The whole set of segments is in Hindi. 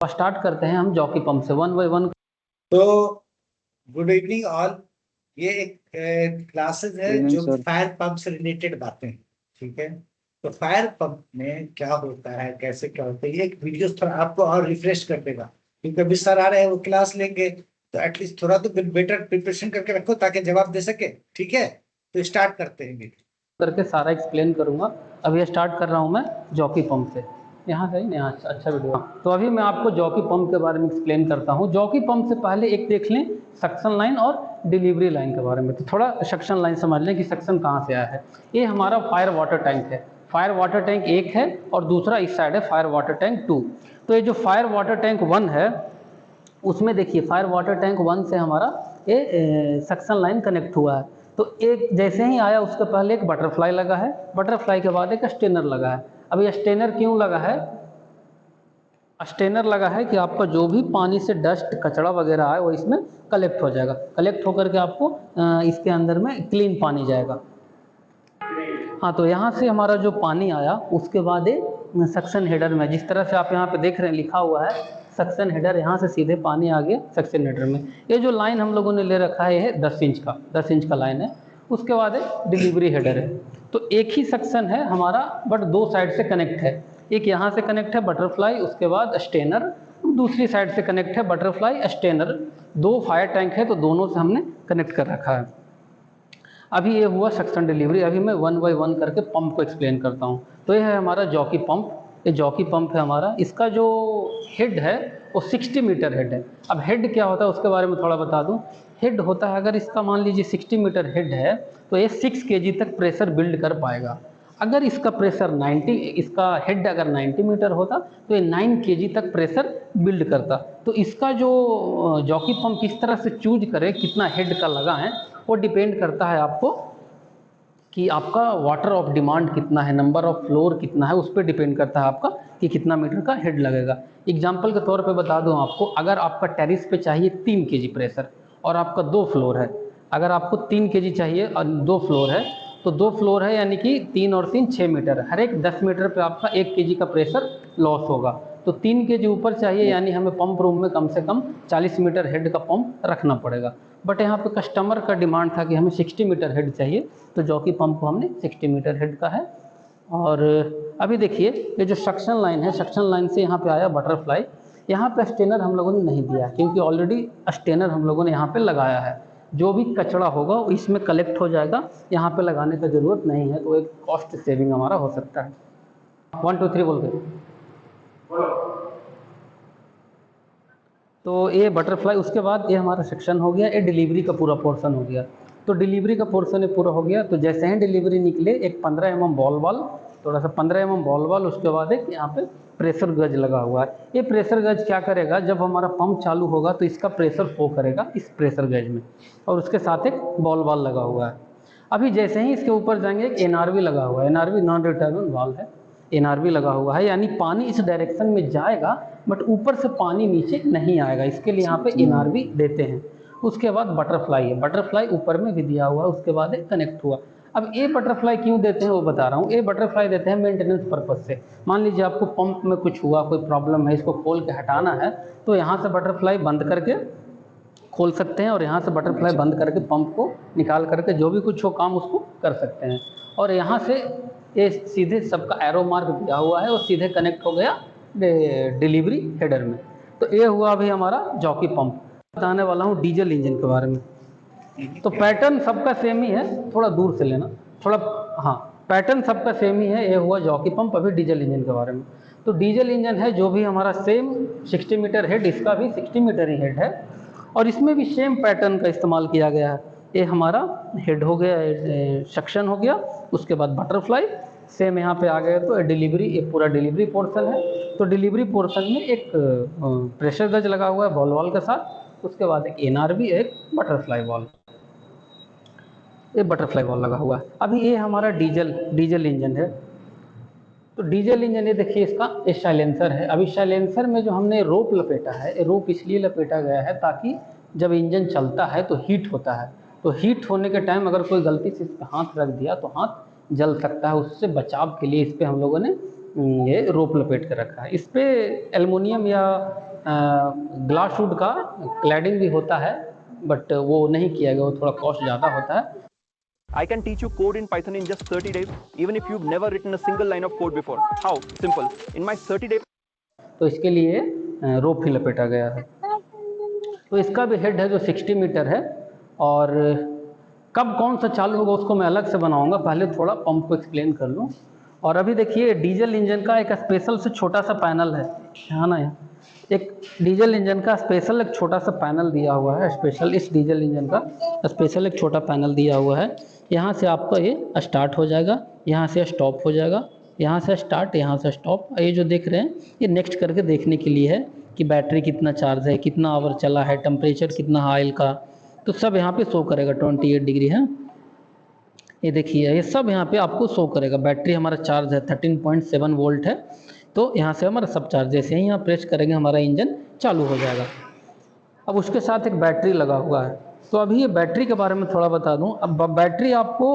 स्टार्ट करते हैं हम जॉकी पंप से वन बाय वन। तो गुड इवनिंग ऑल। ये एक क्लासेस है इवनिंग जो सर। फायर पंप से रिलेटेड बातें हैं। ठीक है, तो फायर पंप में क्या होता है, कैसे क्या होता है, ये एक वीडियो थोड़ा आपको और रिफ्रेश कर देगा, क्योंकि अभी सर आ रहे हैं, वो क्लास लेंगे, तो एटलीस्ट थोड़ा तो बेटर प्रिपरेशन करके रखो ताकि जवाब दे सके। ठीक है, तो स्टार्ट करते हैं। करके सारा एक्सप्लेन करूंगा। अभी स्टार्ट कर रहा हूं मैं जॉकी पंप से। यहाँ सही नहीं, अच्छा वीडियो। तो अभी मैं आपको जॉकी पंप के बारे में एक्सप्लेन करता हूँ। जॉकी पंप से पहले एक देख लें सक्शन लाइन और डिलीवरी लाइन के बारे में। तो थोड़ा सक्शन लाइन समझ लें कि सक्शन कहाँ से आया है। ये हमारा फायर वाटर टैंक है। फायर वाटर टैंक एक है और दूसरा इस साइड है फायर वाटर टैंक 2। तो ये जो फायर वाटर टैंक 1 है उसमें देखिए फायर वाटर टैंक 1 से हमारा ये सक्शन लाइन कनेक्ट हुआ है। तो एक जैसे ही आया उसके पहले एक बटरफ्लाई लगा है, बटरफ्लाई के बाद एक स्टेनर लगा है। अब ये स्टेनर क्यों लगा है? स्टेनर लगा है कि आपका जो भी पानी से डस्ट कचरा वगैरह है वो इसमें कलेक्ट हो जाएगा। कलेक्ट होकर के आपको इसके अंदर में क्लीन पानी जाएगा। हाँ, तो यहाँ से हमारा जो पानी आया उसके बाद सक्शन हेडर में, जिस तरह से आप यहाँ पे देख रहे हैं लिखा हुआ है सक्शन हेडर, यहाँ से सीधे पानी आ गया सक्शन हेडर में। ये जो लाइन हम लोगों ने ले रखा है ये है 10 इंच का लाइन है। उसके बाद डिलीवरी हेडर है। तो एक ही सक्शन है हमारा बट दो साइड से कनेक्ट है। एक यहाँ से कनेक्ट है बटरफ्लाई, उसके बाद स्टेनर, दूसरी साइड से कनेक्ट है बटरफ्लाई स्टेनर। दो फायर टैंक है तो दोनों से हमने कनेक्ट कर रखा है। अभी ये हुआ सक्शन डिलीवरी। अभी मैं वन बाय वन करके पंप को एक्सप्लेन करता हूँ। तो ये है हमारा जॉकी पंप। ये जॉकी पंप है हमारा। इसका जो हेड है वो 60 मीटर हेड है। अब हेड क्या होता है उसके बारे में थोड़ा बता दूँ। हेड होता है, अगर इसका मान लीजिए 60 मीटर हेड है तो ये 6 kg तक प्रेशर बिल्ड कर पाएगा। अगर इसका प्रेशर 90, इसका हेड अगर 90 मीटर होता तो ये 9 kg तक प्रेशर बिल्ड करता। तो इसका जो जॉकी पंप किस तरह से चूज करे कितना हेड का लगा है वो डिपेंड करता है आपको कि आपका वाटर ऑफ डिमांड कितना है, नंबर ऑफ फ्लोर कितना है, उस पर डिपेंड करता है आपका कि कितना मीटर का हेड लगेगा। एग्जाम्पल के तौर पे बता दूं आपको, अगर आपका टेरिस पे चाहिए 3 kg प्रेशर और आपका 2 फ्लोर है, अगर आपको 3 kg चाहिए और 2 फ्लोर है तो 2 फ्लोर है यानी कि 3 और 3 6 मीटर, हर एक 10 मीटर पे आपका 1 kg का प्रेशर लॉस होगा। तो 3 kg ऊपर चाहिए यानी हमें पंप रूम में कम से कम 40 मीटर हेड का पंप रखना पड़ेगा। बट यहाँ पे कस्टमर का डिमांड था कि हमें 60 मीटर हेड चाहिए, तो जॉकी पंप को हमने 60 मीटर हेड का है। और अभी देखिए ये जो सक्शन लाइन है, सक्शन लाइन से यहाँ पे आया बटरफ्लाई। यहाँ पे स्टेनर हम लोगों ने नहीं दिया क्योंकि ऑलरेडी स्टेनर हम लोगों ने यहाँ पे लगाया है। जो भी कचरा होगा वो इसमें कलेक्ट हो जाएगा, यहाँ पे लगाने का ज़रूरत नहीं है। तो एक कॉस्ट सेविंग हमारा हो सकता है। 1 2 3 बोल के। तो ये बटरफ्लाई, उसके बाद ये हमारा सेक्शन हो गया, ये डिलीवरी का पूरा पोर्शन हो गया। तो डिलीवरी का पोर्शन ये पूरा हो गया। तो जैसे ही डिलीवरी निकले एक 15 mm बॉल वाल, थोड़ा सा 15 mm बॉल वाल, उसके बाद एक यहाँ पे प्रेशर गज लगा हुआ है। ये प्रेशर गज क्या करेगा, जब हमारा पंप चालू होगा तो इसका प्रेशर फ्लो करेगा इस प्रेशर गज में, और उसके साथ एक बॉल वाल लगा हुआ है। अभी जैसे ही इसके ऊपर जाएंगे एक NRV लगा हुआ है। NRV नॉन रिटर्न वाल है, NRV लगा हुआ है, यानी पानी इस डायरेक्शन में जाएगा बट ऊपर से पानी नीचे नहीं आएगा, इसके लिए यहाँ पे NRV देते हैं। उसके बाद बटरफ्लाई है, बटरफ्लाई ऊपर में भी दिया हुआ है, उसके बाद एक कनेक्ट हुआ। अब ये बटरफ्लाई क्यों देते हैं वो बता रहा हूँ। ये बटरफ्लाई देते हैं मेंटेनेंस पर्पज से। मान लीजिए आपको पंप में कुछ हुआ, कोई प्रॉब्लम है, इसको खोल के हटाना है, तो यहाँ से बटरफ्लाई बंद करके खोल सकते हैं और यहाँ से बटरफ्लाई बंद करके पंप को निकाल करके जो भी कुछ हो काम उसको कर सकते हैं। और यहाँ से ये सीधे सबका एरो मार्क दिया हुआ है और सीधे कनेक्ट हो गया डिलीवरी हेडर में। तो ये हुआ अभी हमारा जॉकी पंप। बताने वाला हूँ डीजल इंजन के बारे में। तो पैटर्न सबका सेम ही है, थोड़ा दूर से लेना थोड़ा, हाँ पैटर्न सबका सेम ही है। ये हुआ जॉकी पंप। अभी डीजल इंजन के बारे में, तो डीजल इंजन है जो भी हमारा सेम 60 मीटर हेड, इसका भी 60 मीटर ही हेड है और इसमें भी सेम पैटर्न का इस्तेमाल किया गया है। ये हमारा हेड हो गया, सक्शन हो गया, उसके बाद बटरफ्लाई सेम यहाँ पे आ गए। तो डिलीवरी, एक पूरा डिलीवरी पोर्शन है। तो डिलीवरी पोर्शन में एक प्रेशर गज लगा हुआ है बॉल वाल के साथ, उसके बाद एक NRV, एक बटरफ्लाई वॉल, ये बटरफ्लाई वॉल लगा हुआ है। अभी ये हमारा डीजल इंजन है। तो डीजल इंजन, ये देखिए इसका ये साइलेंसर है। अभी साइलेंसर में जो हमने रोप लपेटा है, ये रोप इसलिए लपेटा गया है ताकि जब इंजन चलता है तो हीट होता है, तो हीट होने के टाइम अगर कोई गलती से इस पर हाथ रख दिया तो हाथ जल सकता है। उससे बचाव के लिए इस पर हम लोगों ने ये रोप लपेट के रखा है। इस पे एल्युमिनियम या ग्लास वुड का क्लैडिंग भी होता है, बट वो नहीं किया गया, वो थोड़ा कॉस्ट ज़्यादा होता है। I can teach you code in Python in just 30 days, even if you've never written a single line of code before. How? Simple. In my 30 day तो इसके लिए रोप ही लपेटा गया है। तो इसका भी हेड है जो 60 मीटर है, और कब कौन सा चालू होगा उसको मैं अलग से बनाऊंगा, पहले थोड़ा पंप को एक्सप्लेन कर लूँ। और अभी देखिए डीजल इंजन का एक स्पेशल से छोटा सा पैनल है, यहाँ ना यहाँ एक डीजल इंजन का स्पेशल एक छोटा सा पैनल दिया हुआ है, स्पेशल इस डीजल इंजन का स्पेशल एक छोटा पैनल दिया हुआ है। यहाँ से आपका ये स्टार्ट हो जाएगा, यहाँ से स्टॉप हो जाएगा, यहाँ से स्टार्ट, यहाँ से स्टॉप। ये जो देख रहे हैं ये नेक्स्ट करके देखने के लिए है कि बैटरी कितना चार्ज है, कितना आवर चला है, टेम्परेचर कितना है ऑयल का, तो सब यहाँ पे शो करेगा। 28 डिग्री है, ये देखिए ये सब यहाँ पे आपको शो करेगा। बैटरी हमारा चार्ज है 13.7 वोल्ट है, तो यहाँ से हमारा सब चार्ज, जैसे ही यहाँ प्रेस करेंगे हमारा इंजन चालू हो जाएगा। अब उसके साथ एक बैटरी लगा हुआ है, तो अभी ये बैटरी के बारे में थोड़ा बता दूं। अब बैटरी आपको,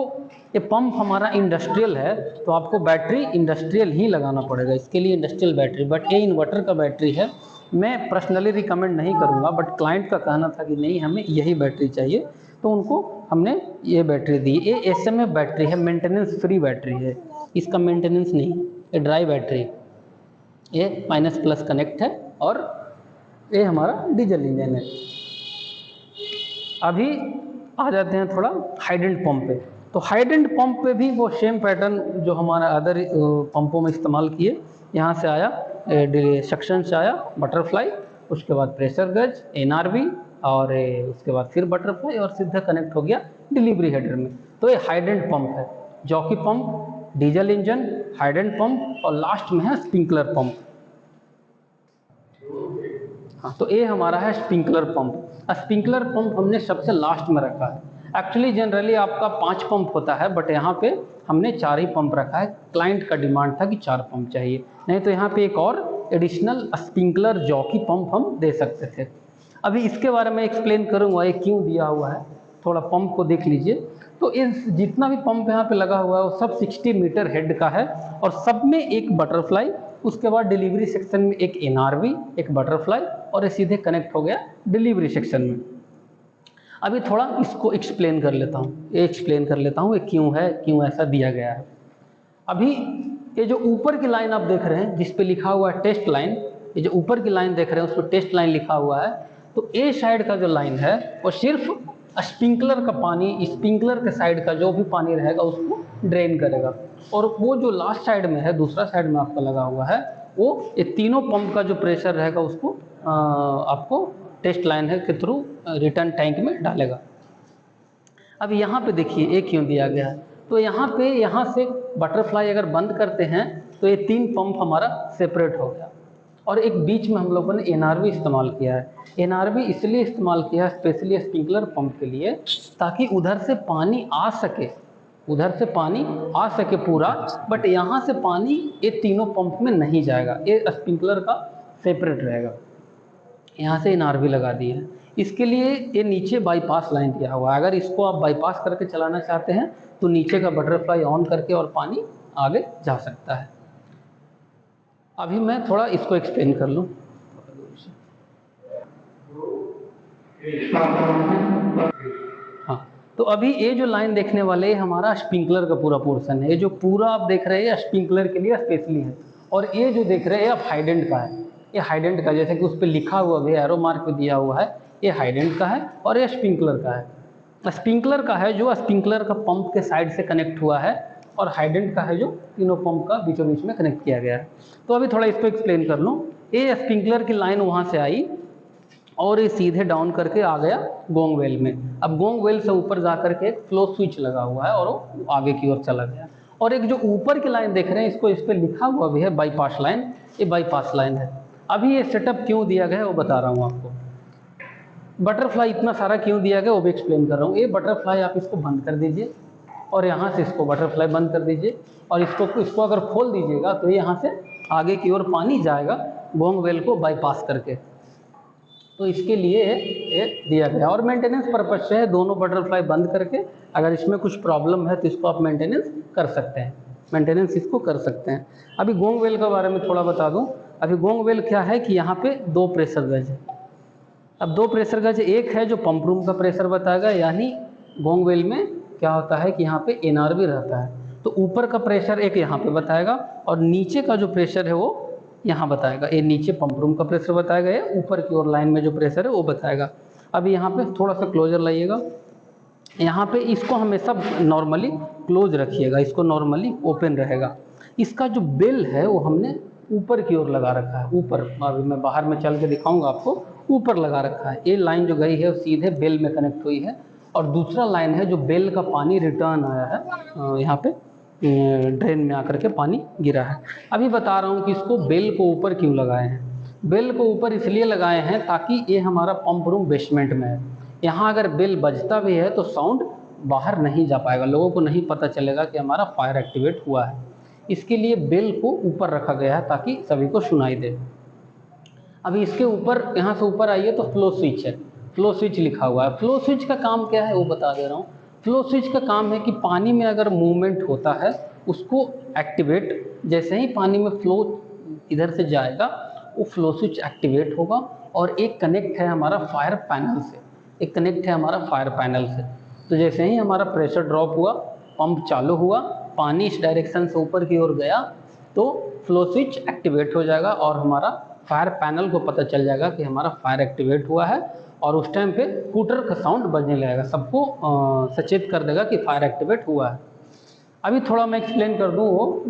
ये पंप हमारा इंडस्ट्रियल है तो आपको बैटरी इंडस्ट्रियल ही लगाना पड़ेगा, इसके लिए इंडस्ट्रियल बैटरी। बट ये इन्वर्टर का बैटरी है, मैं पर्सनली रिकमेंड नहीं करूँगा, बट क्लाइंट का कहना था कि नहीं हमें यही बैटरी चाहिए, तो उनको हमने ये बैटरी दी। ये SMA बैटरी है, मेंटेनेंस फ्री बैटरी है, इसका मेंटेनेंस नहीं है, ये ड्राई बैटरी, ये माइनस प्लस कनेक्ट है, और ये हमारा डीजल इंजन है। अभी आ जाते हैं थोड़ा हाइड्रेंट पंप पे। तो हाइड्रेंट पंप पे भी वो सेम पैटर्न जो हमारा अदर पंपों में इस्तेमाल किए। यहाँ से आया सेक्शन से आया बटरफ्लाई, उसके बाद प्रेशर गेज, NRV, और उसके बाद फिर बटरफ्लाई, और सीधा कनेक्ट हो गया डिलीवरी हेडर में। तो ये हाइड्रेंट पंप है, jockey pump, diesel engine, hydrant pump, और लास्ट में है स्प्रिंकलर पंप। हाँ, तो ये हमारा है स्प्रिंकलर पंप। स्प्रिंकलर पंप हमने सबसे लास्ट में रखा है। एक्चुअली जनरली आपका 5 पंप होता है, बट यहाँ पे हमने 4 ही पंप रखा है। क्लाइंट का डिमांड था कि 4 पंप चाहिए, नहीं तो यहाँ पे एक और एडिशनल स्प्रिंकलर जॉकी पंप हम दे सकते थे। अभी इसके बारे में एक्सप्लेन करूँगा ये क्यों दिया हुआ है, थोड़ा पंप को देख लीजिए। तो इस जितना भी पंप यहाँ पे लगा हुआ है वो सब 60 मीटर हेड का है, और सब में एक बटरफ्लाई, उसके बाद डिलीवरी सेक्शन में एक NRV, एक बटरफ्लाई, और ये सीधे कनेक्ट हो गया डिलीवरी सेक्शन में। अभी थोड़ा इसको एक्सप्लेन कर लेता हूँ, ये एक्सप्लेन कर लेता हूँ ये क्यों है, क्यों ऐसा दिया गया है। अभी ये जो ऊपर की लाइन आप देख रहे हैं जिस पे लिखा हुआ है टेस्ट लाइन, ये जो ऊपर की लाइन देख रहे हैं उस पर टेस्ट लाइन लिखा हुआ है, तो ए साइड का जो लाइन है वो सिर्फ स्प्रिंकलर का पानी, स्प्रिंकलर के साइड का जो भी पानी रहेगा उसको ड्रेन करेगा। और वो जो लास्ट साइड में है, दूसरा साइड में आपका लगा हुआ है, वो ये तीनों पंप का जो प्रेशर रहेगा उसको आपको टेस्ट लाइन है के थ्रू रिटर्न टैंक में डालेगा। अब यहाँ पे देखिए ये क्यों दिया गया है, तो यहाँ से बटरफ्लाई अगर बंद करते हैं तो ये 3 पंप हमारा सेपरेट हो गया, और एक बीच में हम लोगों ने NRV इस्तेमाल किया है। NRV इसलिए इस्तेमाल किया है स्पेशली स्प्रिंकलर पंप के लिए, ताकि उधर से पानी आ सके, उधर से पानी आ सके पूरा, बट यहाँ से पानी ये तीनों पंप में नहीं जाएगा, ये स्प्रिंकलर का सेपरेट रहेगा। यहाँ से NRV लगा दी है, इसके लिए ये नीचे बाईपास लाइन दिया हुआ है। अगर इसको आप बाईपास करके चलाना चाहते हैं तो नीचे का बटरफ्लाई ऑन करके और पानी आगे जा सकता है। अभी मैं थोड़ा इसको एक्सप्लेन कर लूँ। हाँ, तो अभी ये जो लाइन देखने वाले हमारा स्प्रिंकलर का पूरा पोर्शन है, ये जो पूरा आप देख रहे हैं स्प्रिंकलर के लिए स्पेशली है, और ये जो देख रहे हैं आप हाइडेंट का है, ये हाइडेंट का, जैसे कि उस पर लिखा हुआ भी एरो मार्क पे दिया हुआ है, ये हाइडेंट का है और ये स्प्रिंकलर का है। स्प्रिंकलर का है जो स्प्रिंकलर का पंप के साइड से कनेक्ट हुआ है, और हाइडेंट का है जो तीनों पंप का बीचों बीच में कनेक्ट किया गया है। तो अभी थोड़ा इसको एक्सप्लेन कर लूँ। ये स्प्रिंकलर की लाइन वहाँ से आई और ये सीधे डाउन करके आ गया गोंग वेल में। अब गोंग वेल से ऊपर जा करके एक फ्लो स्विच लगा हुआ है और वो आगे की ओर चला गया। और एक जो ऊपर की लाइन देख रहे हैं इसको, इस पर लिखा हुआ भी है बाईपास लाइन, ये बाईपास लाइन है। अभी ये सेटअप क्यों दिया गया है वो बता रहा हूँ आपको। बटरफ्लाई इतना सारा क्यों दिया गया वो भी एक्सप्लेन कर रहा हूँ। ये बटरफ्लाई आप इसको बंद कर दीजिए और यहाँ से इसको बटरफ्लाई बंद कर दीजिए, और इसको अगर खोल दीजिएगा तो यहाँ से आगे की ओर पानी जाएगा गोंग वेल को बाईपास करके। तो इसके लिए ये दिया गया, और मेंटेनेंस पर्पज से है। दोनों बटरफ्लाई बंद करके अगर इसमें कुछ प्रॉब्लम है तो इसको आप मेंटेनेंस कर सकते हैं। मेंटेनेंस इसको कर सकते हैं। अभी गोंग वेल के बारे में थोड़ा बता दूं। अभी गोंग वेल क्या है कि यहाँ पे 2 प्रेशर गेज है। अब 2 प्रेशर गेज, एक है जो पंप रूम का प्रेशर बताएगा, यानी गोंग वेल में क्या होता है कि यहाँ पे एनआरवी रहता है, तो ऊपर का प्रेशर एक यहाँ पे बताएगा और नीचे का जो प्रेशर है वो यहाँ बताएगा। ये नीचे पंप रूम का प्रेशर बताएगा, ये ऊपर की ओर लाइन में जो प्रेशर है वो बताएगा। अभी यहाँ पे थोड़ा सा क्लोजर लाइएगा, यहाँ पे इसको हमेशा नॉर्मली क्लोज रखिएगा, इसको नॉर्मली ओपन रहेगा। इसका जो बेल है वो हमने ऊपर की ओर लगा रखा है, ऊपर, अभी मैं बाहर में चल के दिखाऊंगा आपको, ऊपर लगा रखा है। ये लाइन जो गई है वो सीधे बेल में कनेक्ट हुई है, और दूसरा लाइन है जो बेल का पानी रिटर्न आया है, यहाँ पे ड्रेन में आकर के पानी गिरा है। अभी बता रहा हूँ कि इसको बेल को ऊपर क्यों लगाए हैं। बेल को ऊपर इसलिए लगाए हैं ताकि ये हमारा पंप रूम बेसमेंट में है, यहाँ अगर बेल बजता भी है तो साउंड बाहर नहीं जा पाएगा, लोगों को नहीं पता चलेगा कि हमारा फायर एक्टिवेट हुआ है। इसके लिए बेल को ऊपर रखा गया है ताकि सभी को सुनाई दे। अभी इसके ऊपर, यहाँ से ऊपर आइए तो फ्लो स्विच है, फ्लो स्विच लिखा हुआ है। फ्लो स्विच का काम क्या है वो बता दे रहा हूँ। फ्लो स्विच का काम है कि पानी में अगर मूवमेंट होता है उसको एक्टिवेट, जैसे ही पानी में फ्लो इधर से जाएगा वो फ्लो स्विच एक्टिवेट होगा। और एक कनेक्ट है हमारा फायर पैनल से, एक कनेक्ट है हमारा फायर पैनल से। तो जैसे ही हमारा प्रेशर ड्रॉप हुआ, पंप चालू हुआ, पानी इस डायरेक्शन से ऊपर की ओर गया तो फ्लो स्विच एक्टिवेट हो जाएगा और हमारा फायर पैनल को पता चल जाएगा कि हमारा फायर एक्टिवेट हुआ है, और उस टाइम पे हूटर का साउंड बजने लगेगा, सबको सचेत कर देगा कि फायर एक्टिवेट हुआ है। अभी थोड़ा मैं एक्सप्लेन कर दूँ वो,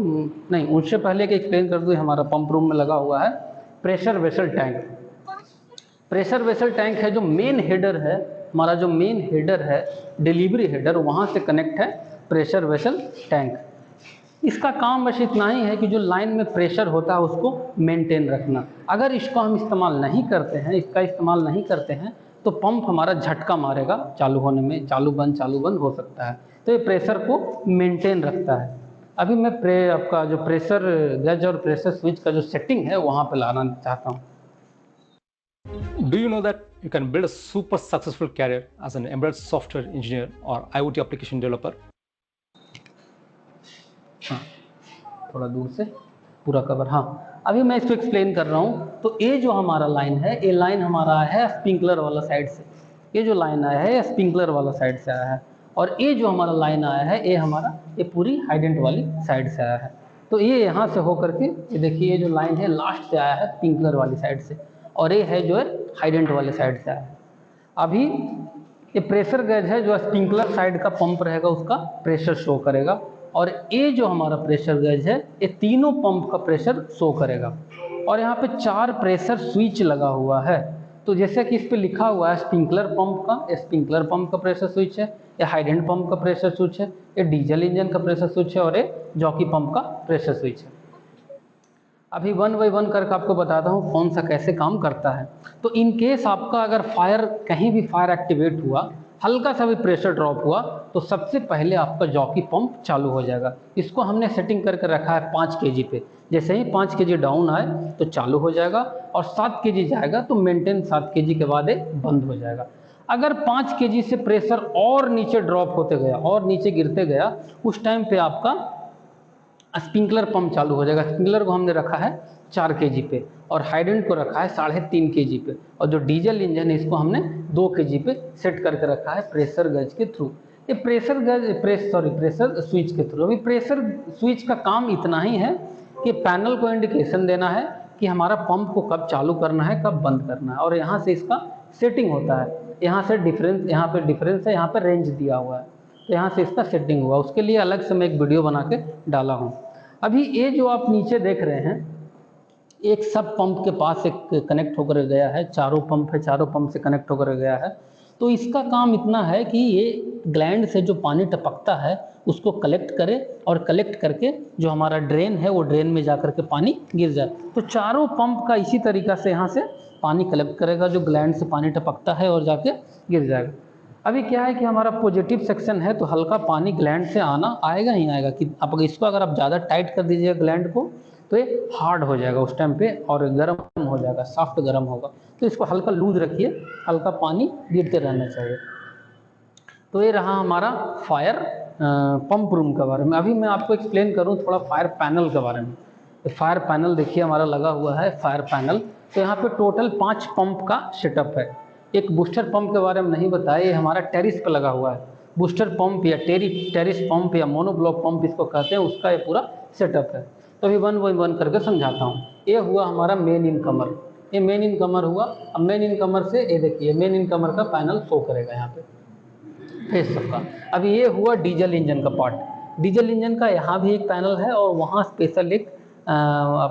नहीं उससे पहले कि एक्सप्लेन कर दूँ, हमारा पंप रूम में लगा हुआ है pressure vessel tank. Pressure vessel tank है जो मेन हेडर है, हमारा जो मेन हेडर है डिलीवरी हेडर, वहाँ से कनेक्ट है प्रेशर वेसल टैंक। इसका काम बस इतना ही है कि जो लाइन में प्रेशर होता है उसको मेंटेन रखना। अगर इसको हम इस्तेमाल नहीं करते हैं, इसका इस्तेमाल नहीं करते हैं तो पंप हमारा झटका मारेगा चालू होने में, चालू बंद हो सकता है। तो ये प्रेशर को मेंटेन रखता है। अभी मैं आपका जो प्रेशर गेज और प्रेशर स्विच का जो सेटिंग है वहाँ पे लाना चाहता हूँ। Do you know that you can build a super successful career as an embedded software engineer or IoT application developer? हाँ, थोड़ा दूर से पूरा कवर। हाँ, अभी मैं इसको एक्सप्लेन कर रहा हूँ। तो ये जो हमारा लाइन है, ये लाइन हमारा आया है स्प्रिंकलर वाला साइड से, ये जो लाइन आया है ये स्प्रिंकलर वाला साइड से आया है, और ये जो हमारा लाइन आया है ये हमारा ये पूरी हाइडेंट वाली साइड से आया है। तो ये यहाँ से होकर के, ये देखिए ये जो लाइन है लास्ट से आया है स्प्रिंकलर वाली साइड से, और ये है जो है हाइडेंट वाले साइड से आया है। अभी ये प्रेशर गेज है जो स्प्रिंकलर साइड का पंप रहेगा उसका प्रेशर शो करेगा, और ये जो हमारा प्रेशर गेज है ये तीनों पंप का प्रेशर शो करेगा। और यहाँ पे 4 प्रेशर स्विच लगा हुआ है। तो जैसे कि इस पे लिखा हुआ है स्प्रिंकलर पंप का, ये स्प्रिंकलर पंप का प्रेशर स्विच है, ये हाइडेंट पंप का प्रेशर स्विच है, ये डीजल इंजन का प्रेशर स्विच है, और ये जॉकी पंप का प्रेशर स्विच है। अभी 1 बाय 1 करके आपको बताता हूँ कौन सा कैसे काम करता है। तो इन केस आपका अगर फायर, कहीं भी फायर एक्टिवेट हुआ, हल्का सा भी प्रेशर ड्रॉप हुआ, तो सबसे पहले आपका जॉकी पंप चालू हो जाएगा। इसको हमने सेटिंग करके रखा है 5 kg पे। जैसे ही 5 kg डाउन आए तो चालू हो जाएगा, और 7 kg जाएगा तो मेंटेन 7 kg के बाद ये बंद हो जाएगा। अगर 5 kg से प्रेशर और नीचे ड्रॉप होते गया और नीचे गिरते गया, उस टाइम पे आपका स्प्रिंकलर पंप चालू हो जाएगा। स्प्रिंकलर को हमने रखा है 4 kg पे, और हाइडेंट को रखा है 3.5 kg पे, और जो डीजल इंजन है इसको हमने 2 kg पे सेट करके रखा है प्रेशर गेज के थ्रू। ये प्रेशर स्विच के थ्रू। अभी प्रेशर स्विच का काम इतना ही है कि पैनल को इंडिकेशन देना है कि हमारा पंप को कब चालू करना है, कब बंद करना है, और यहाँ से इसका सेटिंग होता है। यहाँ से डिफरेंस, यहाँ पे डिफरेंस है, यहाँ पे रेंज दिया हुआ है, तो यहाँ से इसका सेटिंग हुआ। उसके लिए अलग से मैं एक वीडियो बना के डाला हूँ। अभी ये जो आप नीचे देख रहे हैं, एक सब पंप के पास एक कनेक्ट होकर गया है, चारों पंप है, चारों पंप से कनेक्ट होकर गया है। तो इसका काम इतना है कि ये ग्लैंड से जो पानी टपकता है उसको कलेक्ट करे, और कलेक्ट करके जो हमारा ड्रेन है वो ड्रेन में जा कर के पानी गिर जाए। तो चारों पंप का इसी तरीक़ा से यहाँ से पानी कलेक्ट करेगा, जो ग्लैंड से पानी टपकता है और जाके गिर जाएगा। अभी क्या है कि हमारा पॉजिटिव सेक्शन है तो हल्का पानी ग्लैंड से आएगा ही आएगा। कि आप इसको अगर आप ज़्यादा टाइट कर दीजिएगा ग्लैंड को तो ये हार्ड हो जाएगा उस टाइम पे, और गर्म हो जाएगा, सॉफ्ट गर्म होगा। तो इसको हल्का लूज रखिए, हल्का पानी गिरते रहना चाहिए। तो ये रहा हमारा फायर पंप रूम के बारे में। अभी मैं आपको एक्सप्लेन करूं थोड़ा फायर पैनल के बारे में। तो फायर पैनल देखिए हमारा लगा हुआ है फायर पैनल। तो यहाँ पे टोटल 5 पंप का सेटअप है। एक बूस्टर पंप के बारे में नहीं बताया, ये हमारा टेरिस पे लगा हुआ है। बूस्टर पंप या टेरिस पंप या मोनोब्लॉक पंप इसको कहते हैं, उसका ये पूरा सेटअप है। तो अभी वन बाई वन करके समझाता हूँ। ये हुआ हमारा मेन इनकमर, ये मेन इनकमर हुआ। अब मेन इनकमर से ये देखिए मेन इनकमर का पैनल शो करेगा यहाँ पे फेस सबका। अब ये हुआ डीजल इंजन का पार्ट। डीजल इंजन का यहाँ भी एक पैनल है और वहाँ स्पेशल एक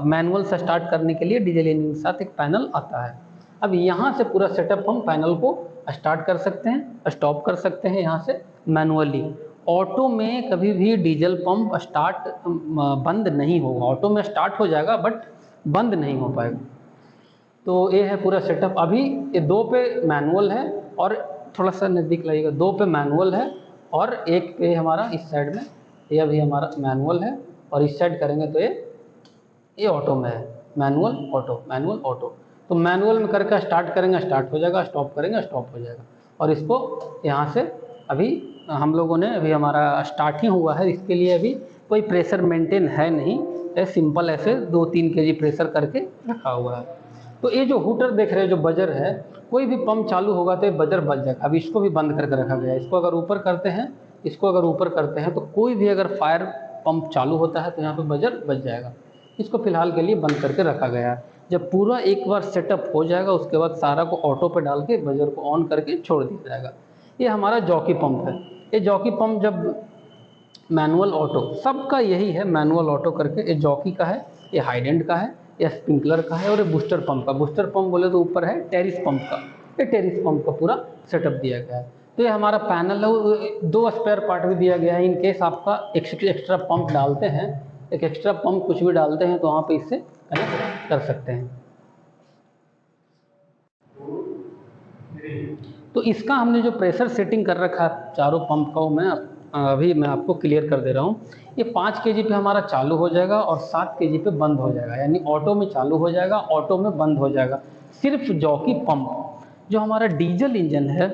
मैनुअल से स्टार्ट करने के लिए डीजल इंजन के साथ एक पैनल आता है। अब यहाँ से पूरा सेटअप हम पैनल को स्टार्ट कर सकते हैं, स्टॉप कर सकते हैं यहाँ से मैनुअली। ऑटो में कभी भी डीजल पंप स्टार्ट बंद नहीं होगा, ऑटो में स्टार्ट हो जाएगा बट बंद नहीं हो पाएगा। तो ये है पूरा सेटअप। अभी ये 2 पे मैनुअल है और थोड़ा सा नज़दीक लाइएगा, 2 पे मैनुअल है और एक पे हमारा इस साइड में ये अभी हमारा मैनुअल है और इस साइड करेंगे तो ये ऑटो में है। Manual auto, manual auto. तो मैनुअल में करके स्टार्ट करेंगे स्टार्ट हो जाएगा, स्टॉप करेंगे स्टॉप हो जाएगा। और इसको यहाँ से अभी हम लोगों ने अभी हमारा स्टार्ट ही हुआ है, इसके लिए अभी कोई प्रेशर मेंटेन है नहीं, ये सिंपल ऐसे 2-3 kg प्रेशर करके रखा हुआ है। तो ये जो हुटर देख रहे हैं, जो बजर है, कोई भी पंप चालू होगा तो ये बजर बज जाएगा। अब इसको भी बंद करके रखा गया है। इसको अगर ऊपर करते हैं, इसको अगर ऊपर करते हैं तो कोई भी अगर फायर पंप चालू होता है तो यहाँ पे बजर बज जाएगा। इसको फिलहाल के लिए बंद करके रखा गया है। जब पूरा एक बार सेटअप हो जाएगा उसके बाद सारा को ऑटो पे डाल के बजर को ऑन करके छोड़ दिया जाएगा। ये हमारा जॉकी पंप है। ये जॉकी पंप जब मैनुअल ऑटो सबका यही है, मैनुअल ऑटो करके। ये जॉकी का है, ये हाइडेंट का है, ये स्प्रिंकलर का है और ये बूस्टर पंप का। बूस्टर पंप बोले तो ऊपर है टेरिस पंप का। ये टेरिस पंप का पूरा सेटअप दिया गया है। तो ये हमारा पैनल है। 2 स्पेयर पार्ट भी दिया गया है इन केस आपका एक्स्ट्रा पंप डालते हैं, एक एक्स्ट्रा पंप कुछ भी डालते हैं तो वहाँ पे इससे कनेक्ट कर सकते हैं। तो इसका हमने जो प्रेशर सेटिंग कर रखा है चारों पंप का, मैं मैं आपको क्लियर कर दे रहा हूँ। ये 5 kg पे हमारा चालू हो जाएगा और 7 kg पे बंद हो जाएगा, यानी ऑटो में चालू हो जाएगा, ऑटो में बंद हो जाएगा। सिर्फ जॉकी पंप जो हमारा डीजल इंजन है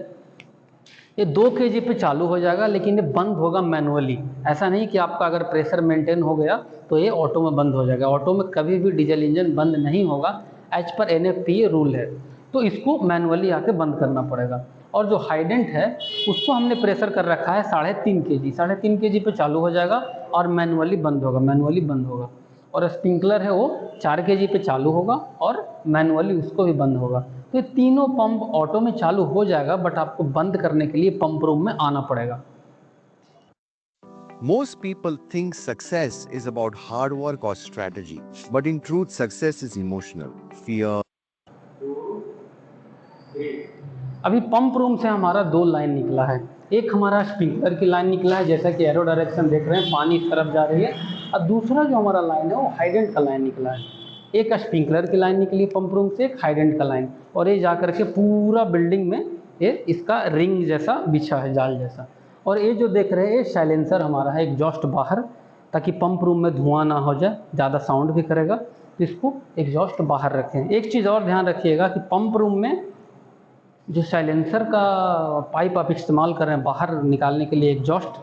ये 2 kg पे चालू हो जाएगा, लेकिन ये बंद होगा मैनुअली। ऐसा नहीं कि आपका अगर प्रेशर मेंटेन हो गया तो ये ऑटो में बंद हो जाएगा। ऑटो में कभी भी डीजल इंजन बंद नहीं होगा, एज पर NFPA रूल है। तो इसको मैनुअली आके बंद करना पड़ेगा। और जो हाइडेंट है उसको हमने प्रेशर कर रखा है 3.5 kg। 3.5 kg पे चालू हो जाएगा और मैनुअली बंद होगा, मैनुअली बंद होगा। और स्प्रिंकलर है वो 4 kg पे चालू होगा और मैनुअली उसको भी बंद होगा। तो ये तीनों पंप ऑटो में चालू हो जाएगा, बट आपको बंद करने के लिए पंप रूम में आना पड़ेगा। Most people think success is about hard work or strategy, but in truth, success is emotional, fear. अभी पंप रूम से हमारा 2 लाइन निकला है। एक हमारा स्प्रिंकलर की लाइन निकला है, जैसा कि एरो डायरेक्शन देख रहे हैं, पानी इस तरफ जा रही है। और दूसरा जो हमारा लाइन है वो हाइडेंट का लाइन निकला है। एक स्प्रिंकलर की लाइन निकली पंप रूम से, एक हाइडेंट का लाइन, और ये जा करके पूरा बिल्डिंग में ये इसका रिंग जैसा बिछा है, जाल जैसा। और ये जो देख रहे हैं ये साइलेंसर हमारा है, एग्जॉस्ट बाहर, ताकि पंप रूम में धुआं ना हो जाए, ज़्यादा साउंड भी करेगा, तो इसको एग्जॉस्ट बाहर रखें। एक चीज़ और ध्यान रखिएगा कि पंप रूम में जो साइलेंसर का पाइप आप इस्तेमाल कर रहे हैं बाहर निकालने के लिए एग्जॉस्ट,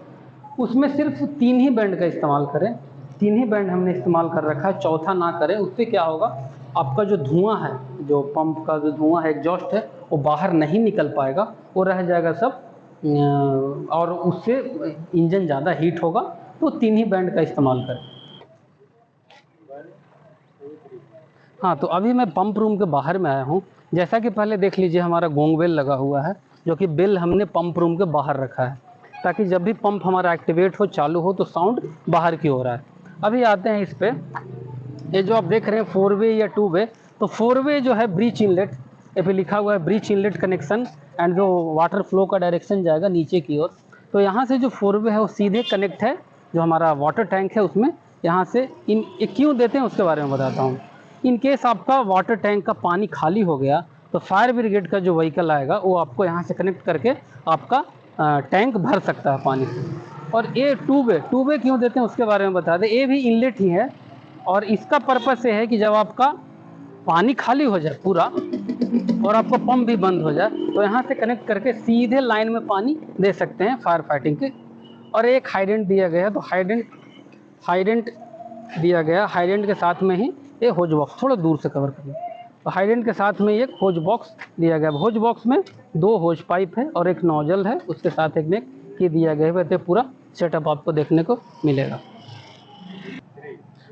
उसमें सिर्फ 3 ही बैंड का इस्तेमाल करें। 3 ही बैंड हमने इस्तेमाल कर रखा है, चौथा ना करें। उससे क्या होगा, आपका जो धुआं है, जो पंप का जो धुआं है, एग्जॉस्ट है, वो बाहर नहीं निकल पाएगा, वो रह जाएगा सब, और उससे इंजन ज़्यादा हीट होगा। तो 3 ही बैंड का इस्तेमाल करें। हाँ, तो अभी मैं पंप रूम के बाहर में आया हूँ। जैसा कि पहले देख लीजिए हमारा गोंग बेल लगा हुआ है, जो कि बेल हमने पंप रूम के बाहर रखा है, ताकि जब भी पंप हमारा एक्टिवेट हो, चालू हो, तो साउंड बाहर की हो रहा है। अभी आते हैं इस पे, ये जो आप देख रहे हैं 4 वे या 2 वे, तो 4 वे जो है ब्रीच इनलेट, ये पे लिखा हुआ है ब्रीच इनलेट कनेक्शन, एंड जो वाटर फ्लो का डायरेक्शन जाएगा नीचे की ओर। तो यहाँ से जो 4 वे है वो सीधे कनेक्ट है जो हमारा वाटर टैंक है उसमें। यहाँ से क्यों देते हैं उसके बारे में बताता हूँ। इन केस आपका वाटर टैंक का पानी खाली हो गया तो फायर ब्रिगेड का जो व्हीकल आएगा वो आपको यहाँ से कनेक्ट करके आपका टैंक भर सकता है पानी से। और ये 2 वे क्यों देते हैं उसके बारे में बता दें। ये भी इनलेट ही है, और इसका पर्पस ये है कि जब आपका पानी खाली हो जाए पूरा और आपका पंप भी बंद हो जाए, तो यहाँ से कनेक्ट करके सीधे लाइन में पानी दे सकते हैं फायर फाइटिंग के और एक हाइडेंट दिया गया है। तो हाइडेंट दिया गया, हाइडेंट के साथ में ही ये होज बॉक्स, थोड़ा दूर से कवर करिए। तो हाइडेंट के साथ में एक होज बॉक्स दिया गया है। होज बॉक्स में 2 होज पाइप है और एक नोजल है, उसके साथ एक नेक की दिया गया है। तो पूरा सेटअप आपको देखने को मिलेगा।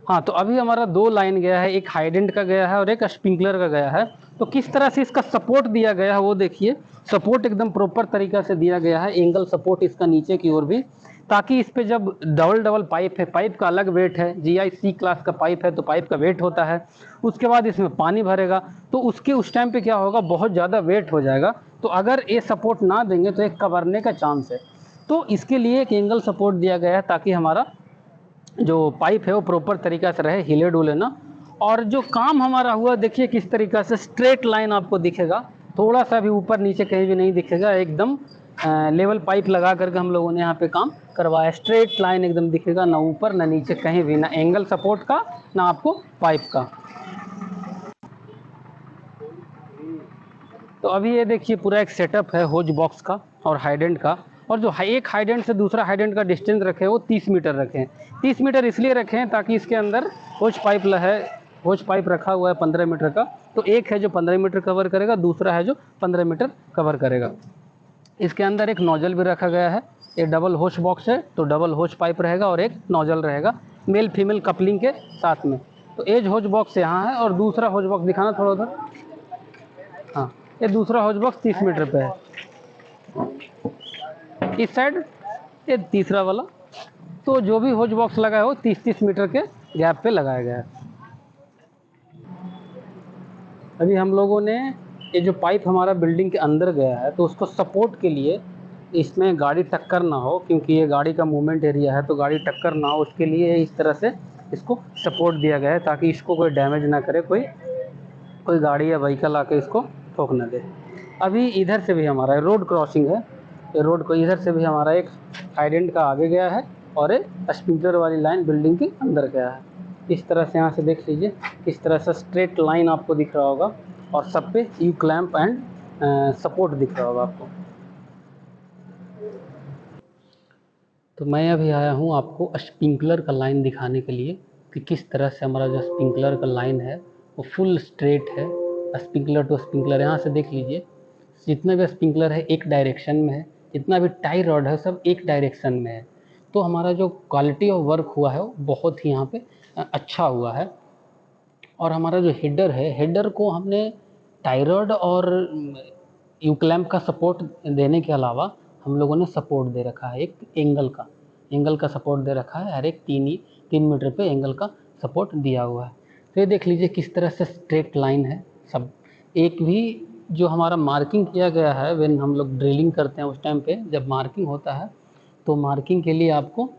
हाँ, तो अभी हमारा 2 लाइन गया है, एक हाइडेंट का गया है और एक स्प्रिंकलर का गया है। तो किस तरह से इसका सपोर्ट दिया गया है वो देखिए। सपोर्ट एकदम प्रॉपर तरीक़ा से दिया गया है, एंगल सपोर्ट इसका नीचे की ओर भी, ताकि इस पे जब डबल पाइप है, पाइप का अलग वेट है, GIC क्लास का पाइप है तो पाइप का वेट होता है। उसके बाद इसमें पानी भरेगा तो उसके उस टाइम पे क्या होगा, बहुत ज़्यादा वेट हो जाएगा। तो अगर ये सपोर्ट ना देंगे तो एक कवरने का चांस है। तो इसके लिए एक एंगल सपोर्ट दिया गया है ताकि हमारा जो पाइप है वो प्रॉपर तरीक़ा से रहे, हिले डुले ना। और जो काम हमारा हुआ देखिए किस तरीक़ा से, स्ट्रेट लाइन आपको दिखेगा, थोड़ा सा भी ऊपर नीचे कहीं भी नहीं दिखेगा, एकदम लेवल पाइप लगा करके हम लोगों ने यहाँ पे काम करवाया। स्ट्रेट लाइन एकदम दिखेगा, ना ऊपर ना नीचे कहीं भी, ना एंगल सपोर्ट का ना आपको पाइप का। तो अभी ये देखिए पूरा एक सेटअप है होज बॉक्स का और हाइडेंट का। और जो एक हाइडेंट से दूसरा हाइडेंट का डिस्टेंस रखे वो 30 मीटर रखें। 30 मीटर इसलिए रखें ताकि इसके अंदर होज पाइप रखा हुआ है 15 मीटर का। तो एक है जो 15 मीटर कवर करेगा, दूसरा है जो 15 मीटर कवर करेगा। इसके अंदर एक नोजल भी रखा गया है। ये डबल होज बॉक्स है तो डबल होज पाइप रहेगा और एक नोजल रहेगा, मेल फीमेल कपलिंग के साथ में। तो एज होज बॉक्स यहाँ है और दूसरा होज बॉक्स दिखाना थोड़ा उधर। हाँ, ये दूसरा होज बॉक्स 30 मीटर पे है, इस साइड ये तीसरा वाला। तो जो भी होज बॉक्स लगा है वो 30-30 मीटर के गैप पे लगाया गया है। अभी हम लोगों ने ये जो पाइप हमारा बिल्डिंग के अंदर गया है तो उसको सपोर्ट के लिए, इसमें गाड़ी टक्कर ना हो, क्योंकि ये गाड़ी का मूवमेंट एरिया है तो गाड़ी टक्कर ना हो, उसके लिए इस तरह से इसको सपोर्ट दिया गया है ताकि इसको कोई डैमेज ना करे, कोई गाड़ी या व्हीकल आके इसको ठोक ना दे। अभी इधर से भी हमारा रोड क्रॉसिंग है, ये रोड को इधर से भी हमारा एक हाइडेंट का आगे गया है और एक स्प्रिंकलर वाली लाइन बिल्डिंग के अंदर गया है। इस तरह से यहाँ से देख लीजिए किस तरह से स्ट्रेट लाइन आपको दिख रहा होगा और सब पे यू क्लैंप एंड सपोर्ट दिख रहा होगा आपको। तो मैं अभी आया हूँ आपको स्प्रिंकलर का लाइन दिखाने के लिए कि किस तरह से हमारा जो स्प्रिंकलर का लाइन है वो फुल स्ट्रेट है, स्प्रिंकलर टू स्प्रिंकलर। यहाँ से देख लीजिए जितना भी स्प्रिंकलर है एक डायरेक्शन में है, जितना भी टाई रॉड है सब एक डायरेक्शन में है। तो हमारा जो क्वालिटी ऑफ वर्क हुआ है वो बहुत ही यहाँ पे अच्छा हुआ है। और हमारा जो हेडर है, हेडर को हमने टाई रॉड और यू क्लैंप का सपोर्ट देने के अलावा हम लोगों ने सपोर्ट दे रखा है एक एंगल का सपोर्ट दे रखा है। हर एक 3 मीटर पे एंगल का सपोर्ट दिया हुआ है। तो ये देख लीजिए किस तरह से स्ट्रेट लाइन है सब। एक भी जो हमारा मार्किंग किया गया है, व्हेन हम लोग ड्रिलिंग करते हैं उस टाइम पे जब मार्किंग होता है तो मार्किंग के लिए आपको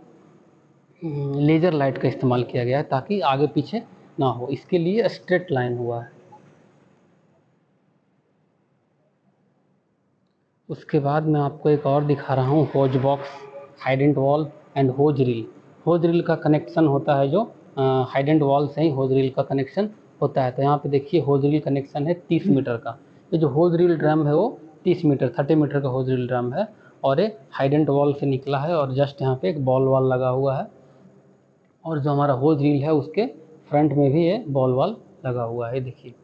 लेज़र लाइट का इस्तेमाल किया गया है ताकि आगे पीछे ना हो, इसके लिए स्ट्रेट लाइन हुआ है। उसके बाद मैं आपको एक और दिखा रहा हूँ, hose box, hydrant wall and hose reel. Hose reel का कनेक्शन होता है जो हाइडेंट वॉल से ही होज रील का कनेक्शन होता है। तो यहाँ पे देखिए होज रील कनेक्शन है 30 मीटर का। ये जो होज रील ड्रम है वो 30 मीटर का होज रील ड्रम है और ये हाइडेंट वॉल से निकला है और जस्ट यहाँ पे एक बॉल वाल लगा हुआ है। और जो हमारा होज रील है उसके फ्रंट में भी ये बॉल वाल लगा हुआ है। देखिए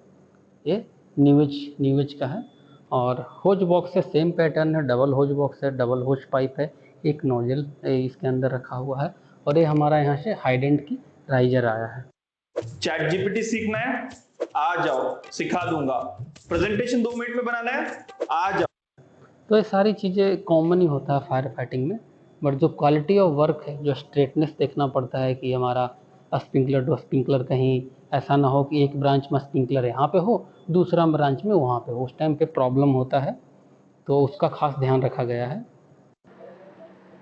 ये न्यूएज का है। और होज बॉक्स से सेम पैटर्न है, डबल होज बॉक्स है, डबल होज पाइप है, एक नोजल इसके अंदर रखा हुआ है और ये हमारा यहाँ से हाइडेंट की राइजर आया है। चैट जीपीटी सीखना है, आ जाओ सिखा दूंगा। प्रेजेंटेशन 2 मिनट में बनाना है, आ जाओ। तो ये सारी चीज़ें कॉमन ही होता है फायर फाइटिंग में, बट जो क्वालिटी ऑफ वर्क है, जो स्ट्रेटनेस देखना पड़ता है कि हमारा स्प्रिंकलर टू स्प्रिंकलर कहीं ऐसा ना हो कि एक ब्रांच में स्प्रिंकलर यहाँ पे हो, दूसरा ब्रांच में वहाँ पे हो, उस टाइम पे प्रॉब्लम होता है। तो उसका खास ध्यान रखा गया है।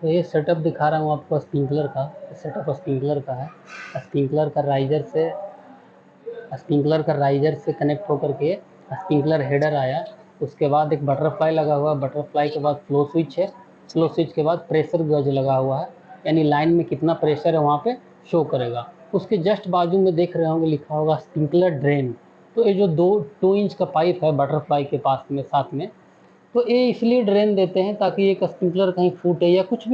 तो ये सेटअप दिखा रहा हूँ आपको स्प्रिंकलर का, सेटअप स्प्रिंकलर का है। स्प्रिंकलर का राइजर से कनेक्ट होकर के स्प्रिंकलर हेडर आया। उसके बाद एक बटरफ्लाई लगा हुआ है, बटरफ्लाई के बाद फ्लो स्विच है, फ्लो स्विच के बाद प्रेशर गज लगा हुआ है, यानी लाइन में कितना प्रेशर है वहाँ पे शो करेगा। उसके जस्ट बाजू में देख रहे होंगे लिखा होगा स्प्रिंकलर ड्रेन। तो ये जो 2 इंच का पाइप है बटरफ्लाई के पास में साथ में, तो ये इसलिए ड्रेन देते हैं ताकि एक स्प्रिंकलर कहीं फूटे या कुछ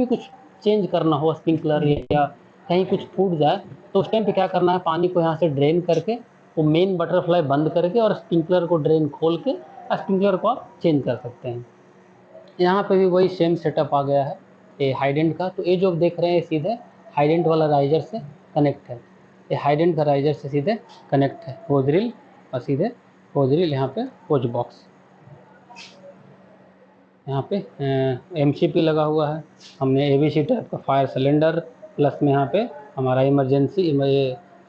चेंज करना हो स्प्रिंकलर या कहीं कुछ फूट जाए, तो उस टाइम पे क्या करना है, पानी को यहाँ से ड्रेन करके वो मेन बटरफ्लाई बंद करके और स्प्रिंकलर को ड्रेन खोल के स्प्रिंकलर को आप चेंज कर सकते हैं। यहाँ पे भी वही सेम सेटअप आ गया है ये हाइडेंट का। तो ये जो आप देख रहे हैं सीधे हाइडेंट वाला राइजर से कनेक्ट है, ये हाइडेंट का राइजर से सीधे कनेक्ट है होज रील, और सीधे होज रील यहाँ पे होज बॉक्स, यहाँ पे MCP लगा हुआ है। हमने ABC टाइप का फायर सिलेंडर, प्लस में यहाँ पे हमारा इमरजेंसी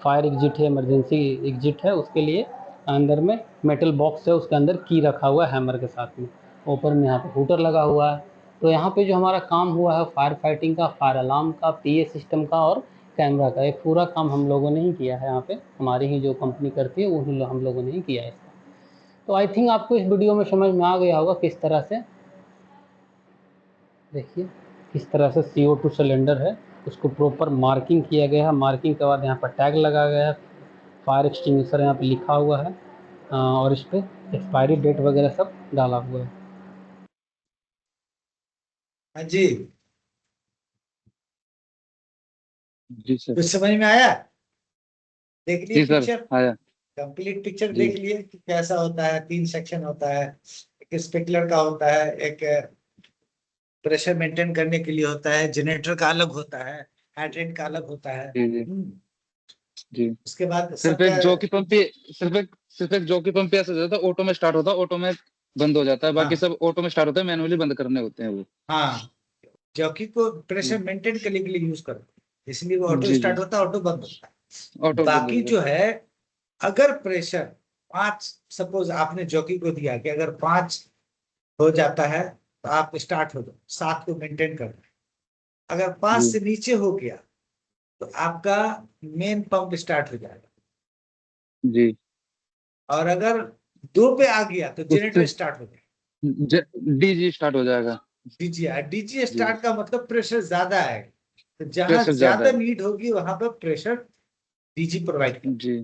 फायर एग्जिट है, इमरजेंसी एग्जिट है, उसके लिए अंदर में मेटल बॉक्स है, उसके अंदर की रखा हुआ है हैमर के साथ में। ऊपर में यहाँ पे हूटर लगा हुआ है। तो यहाँ पे जो हमारा काम हुआ है फायर फाइटिंग का, फायर अलार्म का, PA सिस्टम का और कैमरा का, एक पूरा काम हम लोगों ने ही किया है। यहाँ पे हमारी ही जो कंपनी करती है वो हम लोगों ने ही किया है इसका। तो आई थिंक आपको इस वीडियो में समझ में आ गया होगा किस तरह से, देखिए किस तरह से CO2 सिलेंडर है उसको प्रॉपर मार्किंग किया गया है। मार्किंग के बाद यहाँ पर टैग लगा गया है, फायर एक्सटिंग्विशर यहाँ पे लिखा हुआ है और इस पर एक्सपायरी डेट वगैरह सब डाला हुआ है। हाँ जी, जी सर। कुछ समझ में आया? देख लिए जी सर, पिक्चर, आया। कंप्लीट पिक्चर जी। देख लिए कि कैसा होता है। 3 सेक्शन होता है, एक स्पेकुलर का होता है, एक प्रेशर मेंटेन करने के लिए होता है, जनरेटर का अलग होता है, हाइड्रेंट का अलग होता है। जी जी जी। उसके बाद सिर्फ एक जॉकी पंप ही सिर्फ एक जॉकी पंप ही ऐसा होता है, ऑटो में स्टार्ट होता है, ऑटो में बंद हो जाता है, बाकी हाँ। सब ऑटो में स्टार्ट होता है, मैनुअली बंद करने होते हैं वो। हाँ, जॉकी को प्रेशर मेंटेन करने के लिए यूज करते हैं, इसलिए वो ऑटो जी, स्टार्ट जी। होता है, ऑटो बंद होता है। ऑटो बाकी जो है, अगर प्रेशर 5, सपोज आपने जॉकी को दिया कि अगर 5 हो जाता है तो आप स्टार्ट हो जाओ, 7 को मेंटेन करना है। अगर 5 जी। से नीचे हो गया तो आपका मेन पंप स्टार्ट हो जाएगा, जी। और अगर 2 पे आ गया तो जनरेटर उससे स्टार्ट हो जाएगा। डीजी स्टार्ट हो जाएगा। डीजी स्टार्ट का मतलब प्रेशर ज्यादा है, तो जहां प्रेशर ज्यादा ज्यादा है। नीड होगी वहां पर प्रेशर डीजी प्रोवाइड कर। जी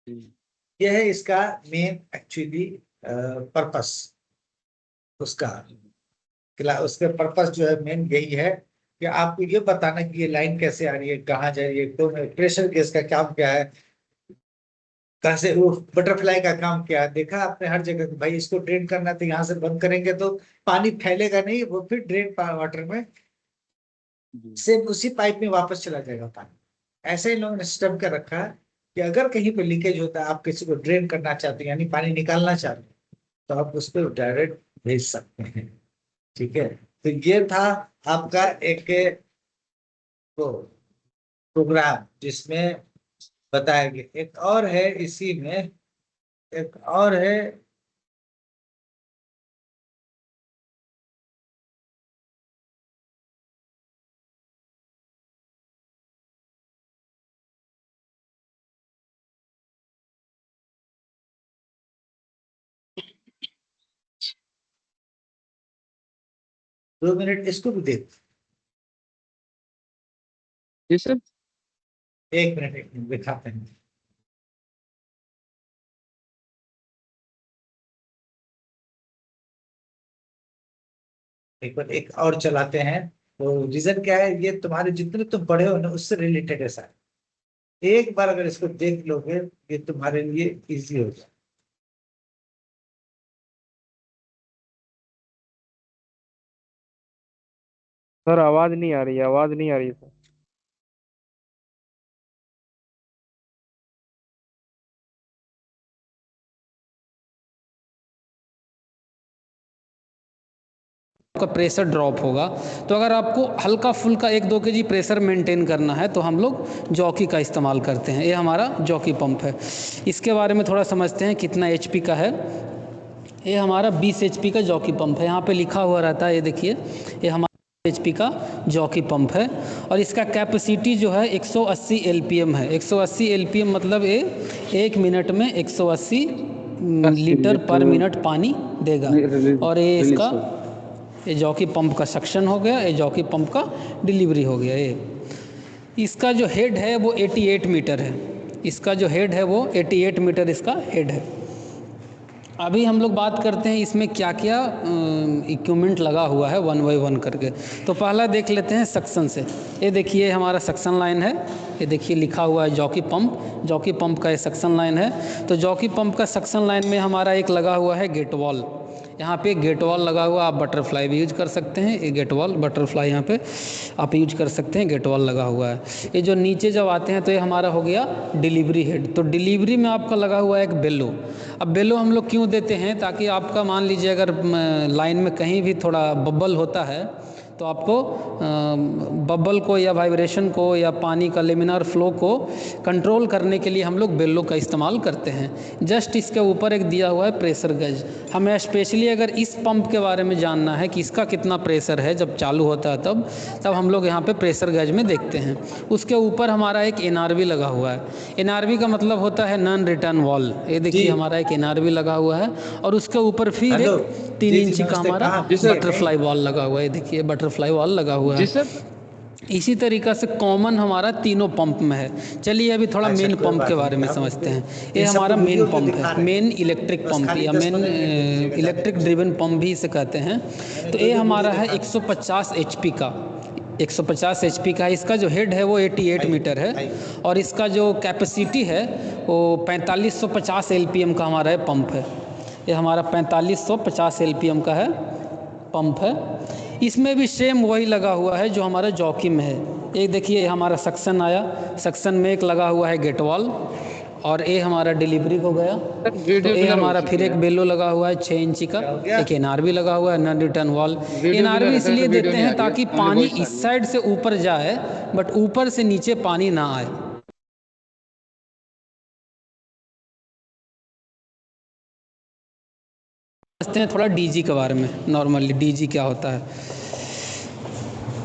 जी। यह है इसका मेन एक्चुअली पर्पस, उसका उसका पर्पस जो है मेन यही है कि आपको ये बताना कि ये लाइन कैसे आ रही है, कहाँ जा रही है, तो प्रेशर गैस का काम क्या है, कहाँ से वो बटरफ्लाई का काम क्या है। देखा आपने हर जगह, भाई इसको ड्रेन करना तो यहाँ से बंद करेंगे तो पानी फैलेगा नहीं, वो फिर ड्रेन वाटर में से उसी पाइप में वापस चला जाएगा पानी। ऐसे ही लोगों ने सिस्टम कर रखा है कि अगर कहीं पे लीकेज होता है, आप किसी को ड्रेन करना चाहते हैं यानी पानी निकालना चाहते हैं, तो आप उस पर डायरेक्ट भेज सकते हैं। ठीक है, तो ये था आपका एक प्रोग्राम जिसमें बताया गया। एक और है इसी में, एक और है, दो मिनट इसको भी देख, जी सर। 1 मिनट दिखाते हैं। एक बार एक और चलाते हैं। तो रीजन क्या है, ये तुम्हारे जितने तुम पढ़े हो ना उससे रिलेटेड है सर। एक बार अगर इसको देख लोगे ये तुम्हारे लिए इजी हो जाए। सर आवाज नहीं आ रही है, आवाज नहीं आ रही है सर। का प्रेशर ड्रॉप होगा। तो अगर आपको हल्का फुल्का 1-2 kg प्रेशर मेंटेन करना है तो हम लोग जॉकी का इस्तेमाल करते हैं। ये हमारा जॉकी पंप है। इसके बारे में थोड़ा समझते हैं कितना HP का है। ये हमारा 20 HP का जॉकी पंप है। यहाँ पे लिखा हुआ रहता है, ये देखिए, ये हमारा HP का जॉकी पंप है और इसका कैपेसिटी जो है 180 LPM है। 180 LPM मतलब ये 1 मिनट में 180 लीटर पर मिनट पानी देगा। और ये इसका ये जॉकी पंप का सक्शन हो गया, ये जॉकी पंप का डिलीवरी हो गया। ये इसका जो हेड है वो 88 मीटर है। इसका जो हेड है वो 88 मीटर इसका हेड है। अभी हम लोग बात करते हैं इसमें क्या क्या इक्विपमेंट लगा हुआ है 1 बाय 1 करके। तो पहला देख लेते हैं सक्शन से। ये देखिए हमारा सक्शन लाइन है, ये देखिए लिखा हुआ है जॉकी पंप का ये सक्शन लाइन है। तो जॉकी पंप का सक्शन लाइन में हमारा एक लगा हुआ है गेट वॉल। यहाँ पे गेट वॉल लगा हुआ, आप बटरफ्लाई भी यूज कर सकते हैं। ये गेट वॉल बटरफ्लाई यहाँ पे आप यूज कर सकते हैं, गेट वॉल लगा हुआ है। ये जो नीचे जब आते हैं तो ये हमारा हो गया डिलीवरी हेड। तो डिलीवरी में आपका लगा हुआ है एक बेलो। अब बेलो हम लोग क्यों देते हैं, ताकि आपका मान लीजिए अगर लाइन में कहीं भी थोड़ा बबल होता है तो आपको बबल को या वाइब्रेशन को या पानी का लेमिनार फ्लो को कंट्रोल करने के लिए हम लोग बेलो का इस्तेमाल करते हैं। जस्ट इसके ऊपर एक दिया हुआ है प्रेशर गेज। हमें स्पेशली अगर इस पंप के बारे में जानना है कि इसका कितना प्रेशर है जब चालू होता है तब हम लोग यहाँ पे प्रेशर गेज में देखते हैं। उसके ऊपर हमारा एक NRV लगा हुआ है। NRV का मतलब होता है नॉन रिटर्न वॉल। ये देखिए हमारा एक NRV लगा हुआ है और उसके ऊपर फिर एक 3 इंची का हमारा बटरफ्लाई वॉल लगा हुआ है। देखिए बटरफ्लाई वॉल लगा हुआ है। इसी तरीक़ा से कॉमन हमारा तीनों पंप में है। चलिए अभी थोड़ा मेन पंप के बारे में समझते हैं। ये हमारा मेन पंप है, मेन इलेक्ट्रिक पंप या मेन इलेक्ट्रिक ड्रिवन पंप भी इसे कहते हैं। तो ये हमारा है 150 HP का, 150 HP का है। इसका जो हेड है वो 88 मीटर है और इसका जो कैपेसिटी है वो 4550 LPM का हमारा है पंप है। ये हमारा 4550 LPM का है पंप है। इसमें भी सेम वही लगा हुआ है जो हमारा जॉकी में है। एक देखिए हमारा सक्शन आया, सक्शन में एक लगा हुआ है गेट वॉल और ये हमारा डिलीवरी हो गया। तो ये हमारा फिर एक बेलो लगा हुआ है 6 इंची का, एक NRV लगा हुआ है नॉन रिटर्न वॉल। NRV इसलिए देते हैं ताकि पानी इस साइड से ऊपर जाए बट ऊपर से नीचे पानी ना आए। समझते हैं थोड़ा DG के बारे में। नॉर्मली DG क्या होता है,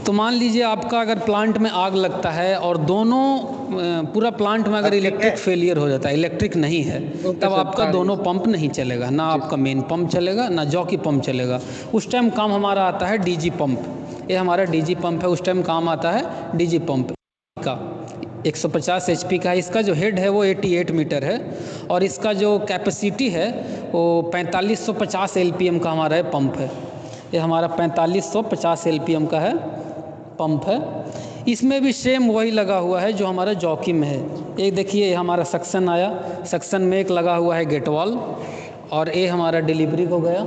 तो मान लीजिए आपका अगर प्लांट में आग लगता है और दोनों पूरा प्लांट में अगर इलेक्ट्रिक फेलियर हो जाता है, इलेक्ट्रिक नहीं है, तब आपका दोनों पंप नहीं चलेगा, ना आपका मेन पंप चलेगा ना जॉकी पंप चलेगा। उस टाइम काम हमारा आता है DG पंप। ये हमारा DG पंप है, उस टाइम काम आता है DG पंप का। 150 HP का है। इसका जो हेड है वो 88 मीटर है और इसका जो कैपेसिटी है वो 4550 LPM का हमारा है पंप है। ये हमारा 4550 LPM का है पंप है। इसमें भी सेम वही लगा हुआ है जो हमारा जॉकी में है। एक देखिए ये हमारा सक्शन आया, सक्शन में एक लगा हुआ है गेट वॉल और ये हमारा डिलीवरी हो गया।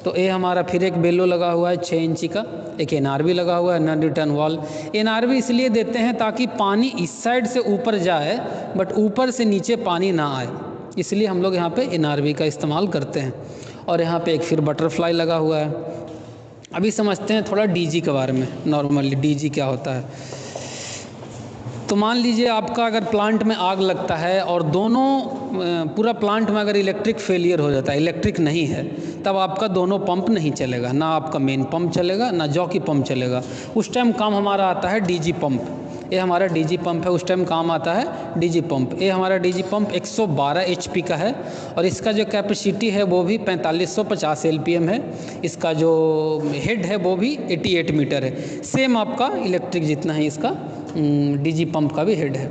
तो ये हमारा फिर एक बेलो लगा हुआ है 6 इंची का, एक NRV लगा हुआ है नॉन रिटर्न वॉल। NRV इसलिए देते हैं ताकि पानी इस साइड से ऊपर जाए बट ऊपर से नीचे पानी ना आए, इसलिए हम लोग यहाँ पे NRV का इस्तेमाल करते हैं। और यहाँ पे एक फिर बटरफ्लाई लगा हुआ है। अभी समझते हैं थोड़ा DG के बारे में। नॉर्मली DG क्या होता है, तो मान लीजिए आपका अगर प्लांट में आग लगता है और दोनों पूरा प्लांट में अगर इलेक्ट्रिक फेलियर हो जाता है, इलेक्ट्रिक नहीं है, तब आपका दोनों पंप नहीं चलेगा, ना आपका मेन पंप चलेगा ना जॉकी पंप चलेगा। उस टाइम काम हमारा आता है DG पंप। ये हमारा DG पंप है, उस टाइम काम आता है DG पंप। ये हमारा DG पंप 112 HP का है और इसका जो कैपेसिटी है वो भी 4550 LPM है। इसका जो हेड है वो भी 88 मीटर है, सेम आपका इलेक्ट्रिक जितना है इसका DG पंप का भी हेड है।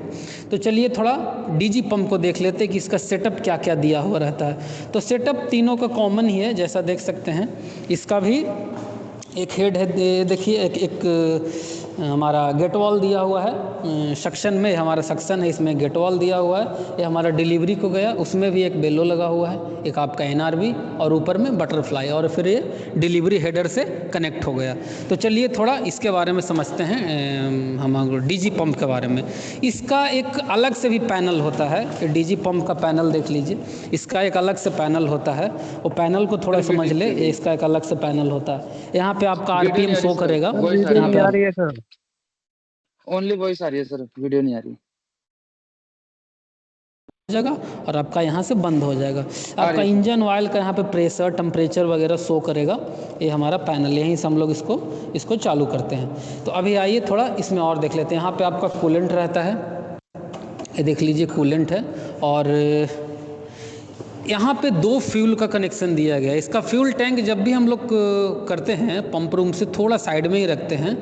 तो चलिए थोड़ा DG पंप को देख लेते हैं कि इसका सेटअप क्या क्या दिया हुआ रहता है। तो सेटअप तीनों का कॉमन ही है, जैसा देख सकते हैं। इसका भी एक हेड है, देखिए एक हमारा गेट वॉल दिया हुआ है सक्शन में, हमारा सक्शन है इसमें गेट वॉल दिया हुआ है। ये हमारा डिलीवरी को गया, उसमें भी एक बेलो लगा हुआ है, एक आपका NRV और ऊपर में बटरफ्लाई और फिर ये डिलीवरी हेडर से कनेक्ट हो गया। तो चलिए थोड़ा इसके बारे में समझते हैं, हम DG पंप के बारे में। इसका एक अलग से भी पैनल होता है, DG पंप का पैनल देख लीजिए। इसका एक अलग से पैनल होता है, वो पैनल को थोड़ा समझ ले। इसका एक अलग से पैनल होता है, यहाँ पे आपका RPM शो करेगा। यहाँ पे आ रही है सर, ओनली वॉइस आ रही है सर, वीडियो नहीं आ रही जगह और आपका यहाँ से बंद हो जाएगा। आपका इंजन ऑयल का यहाँ पे प्रेशर टेम्परेचर वगैरह शो करेगा। ये हमारा पैनल, यहीं से हम लोग इसको चालू करते हैं। तो अभी आइए थोड़ा इसमें और देख लेते हैं। यहाँ पे आपका कूलेंट रहता है, ये देख लीजिए कूलेंट है। और यहाँ पे 2 फ्यूल का कनेक्शन दिया गया है। इसका फ्यूल टैंक जब भी हम लोग करते हैं पंप रूम से थोड़ा साइड में ही रखते हैं,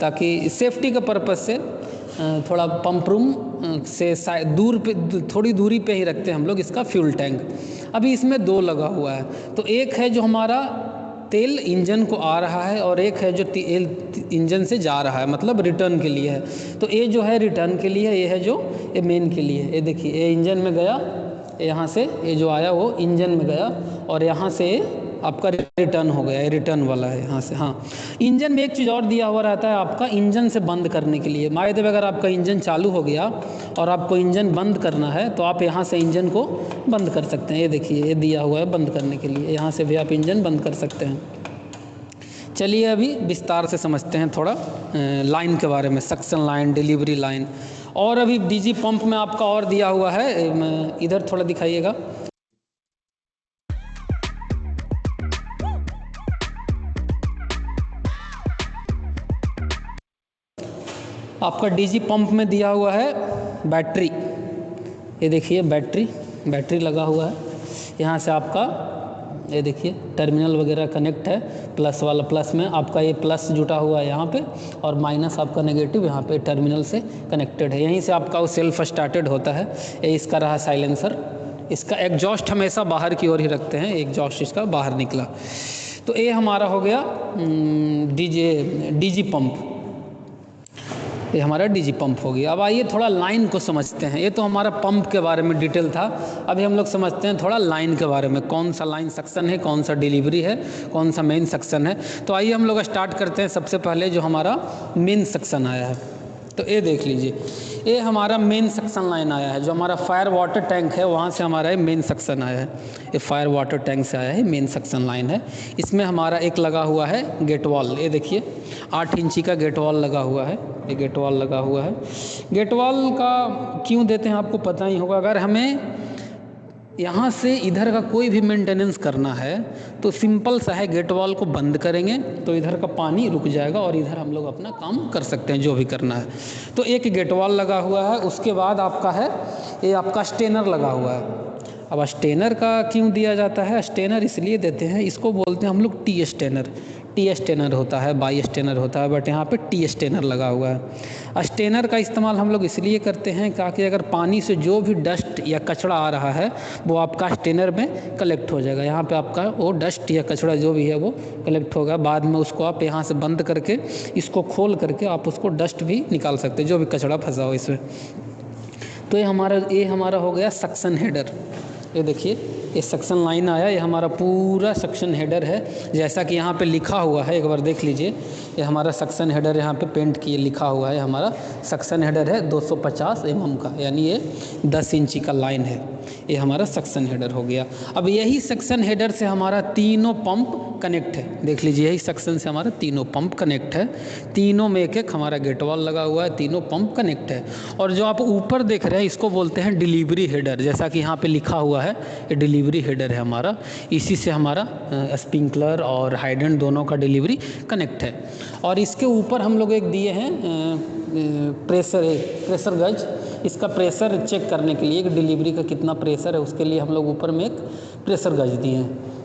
ताकि सेफ्टी के पर्पज़ से थोड़ा पंप रूम दूर पे थोड़ी दूरी पे ही रखते हैं हम लोग इसका फ्यूल टैंक। अभी इसमें 2 लगा हुआ है, तो एक है जो हमारा तेल इंजन को आ रहा है और एक है जो तेल इंजन से जा रहा है, मतलब रिटर्न के लिए है। तो ये जो है रिटर्न के लिए, ये है जो ये मेन के लिए। ये देखिए ये इंजन में गया, यहाँ से ये जो आया वो इंजन में गया और यहाँ से आपका रिटर्न हो गया, ये रिटर्न वाला है यहाँ से। हाँ, इंजन में एक चीज़ और दिया हुआ रहता है आपका, इंजन से बंद करने के लिए। मान लीजिए अगर आपका इंजन चालू हो गया और आपको इंजन बंद करना है तो आप यहाँ से इंजन को बंद कर सकते हैं। ये देखिए ये दिया हुआ है बंद करने के लिए, यहाँ से भी आप इंजन बंद कर सकते हैं। चलिए अभी विस्तार से समझते हैं थोड़ा लाइन के बारे में, सक्शन लाइन, डिलीवरी लाइन। और अभी डीजी पंप में आपका और दिया हुआ है, इधर थोड़ा दिखाइएगा। आपका डीजी पंप में दिया हुआ है बैटरी। ये देखिए बैटरी लगा हुआ है। यहाँ से आपका ये देखिए टर्मिनल वगैरह कनेक्ट है, प्लस वाला प्लस में आपका ये प्लस जुटा हुआ है यहाँ पे, और माइनस आपका नेगेटिव यहाँ पे टर्मिनल से कनेक्टेड है। यहीं से आपका वो सेल्फ स्टार्टेड होता है। ये इसका रहा साइलेंसर। इसका एग्जॉस्ट हमेशा बाहर की ओर ही रखते हैं, एग्जॉस्ट इसका बाहर निकला। तो ये हमारा हो गया डीजी पंप, ये हमारा डीजी पंप हो गया। अब आइए थोड़ा लाइन को समझते हैं। ये तो हमारा पंप के बारे में डिटेल था, अभी हम लोग समझते हैं थोड़ा लाइन के बारे में, कौन सा लाइन सक्शन है, कौन सा डिलीवरी है, कौन सा मेन सक्शन है। तो आइए हम लोग स्टार्ट करते हैं। सबसे पहले जो हमारा मेन सक्शन आया है, तो ये देख लीजिए, ये हमारा मेन सक्शन लाइन आया है। जो हमारा फायर वाटर टैंक है वहाँ से हमारा मेन सक्शन आया है। ये फायर वाटर टैंक से आया है, मेन सक्शन लाइन है। इसमें हमारा एक लगा हुआ है गेट वॉल। ये देखिए 8 इंची का गेट वॉल लगा हुआ है, ये गेट वॉल लगा हुआ है। गेट वॉल का क्यों देते हैं आपको पता ही होगा। अगर हमें यहाँ से इधर का कोई भी मेंटेनेंस करना है तो सिंपल सा है, गेट वॉल को बंद करेंगे तो इधर का पानी रुक जाएगा और इधर हम लोग अपना काम कर सकते हैं जो भी करना है। तो एक गेट वॉल लगा हुआ है। उसके बाद आपका है ये आपका स्टेनर लगा हुआ है। अब स्टेनर का क्यों दिया जाता है, स्टेनर इसलिए देते हैं, इसको बोलते हैं हम लोग टी स्टेनर। टी स्टेनर होता है, बाई स्टेनर होता है, बट यहाँ पे टी स्टेनर लगा हुआ है। स्टेनर का इस्तेमाल हम लोग इसलिए करते हैं ताकि अगर पानी से जो भी डस्ट या कचरा आ रहा है वो आपका स्टेनर में कलेक्ट हो जाएगा। यहाँ पे आपका वो डस्ट या कचरा जो भी है वो कलेक्ट होगा। बाद में उसको आप यहाँ से बंद करके इसको खोल करके आप उसको डस्ट भी निकाल सकते हैं, जो भी कचरा फंसा हो इसमें। तो ये हमारा हो गया सक्शन हेडर। ये देखिए ये सक्शन लाइन आया, ये हमारा पूरा सक्शन हेडर है। जैसा कि यहाँ पे लिखा हुआ है, एक बार देख लीजिए, ये हमारा सक्शन हेडर यहाँ पे पेंट किए लिखा हुआ है। हमारा सक्शन हेडर है 250 mm का, यानी ये 10 इंची का लाइन है। ये हमारा सक्शन हेडर हो गया। अब यही सक्शन हेडर से हमारा तीनों पंप कनेक्ट है। देख लीजिए यही सक्शन से हमारा तीनों पंप कनेक्ट है। तीनों में एक हमारा गेट वॉल लगा हुआ है, तीनों पंप कनेक्ट है। और जो आप ऊपर देख रहे हैं इसको बोलते हैं डिलीवरी हेडर। जैसा कि यहाँ पे लिखा हुआ है ये डिलीवरी हेडर है हमारा। इसी से हमारा स्प्रिंकलर और हाइड्रेंट दोनों का डिलीवरी कनेक्ट है। और इसके ऊपर हम लोग एक दिए हैं प्रेशर गज। इसका प्रेशर चेक करने के लिए, एक डिलीवरी का कितना प्रेशर है उसके लिए हम लोग ऊपर में एक प्रेशर गज दिए हैं।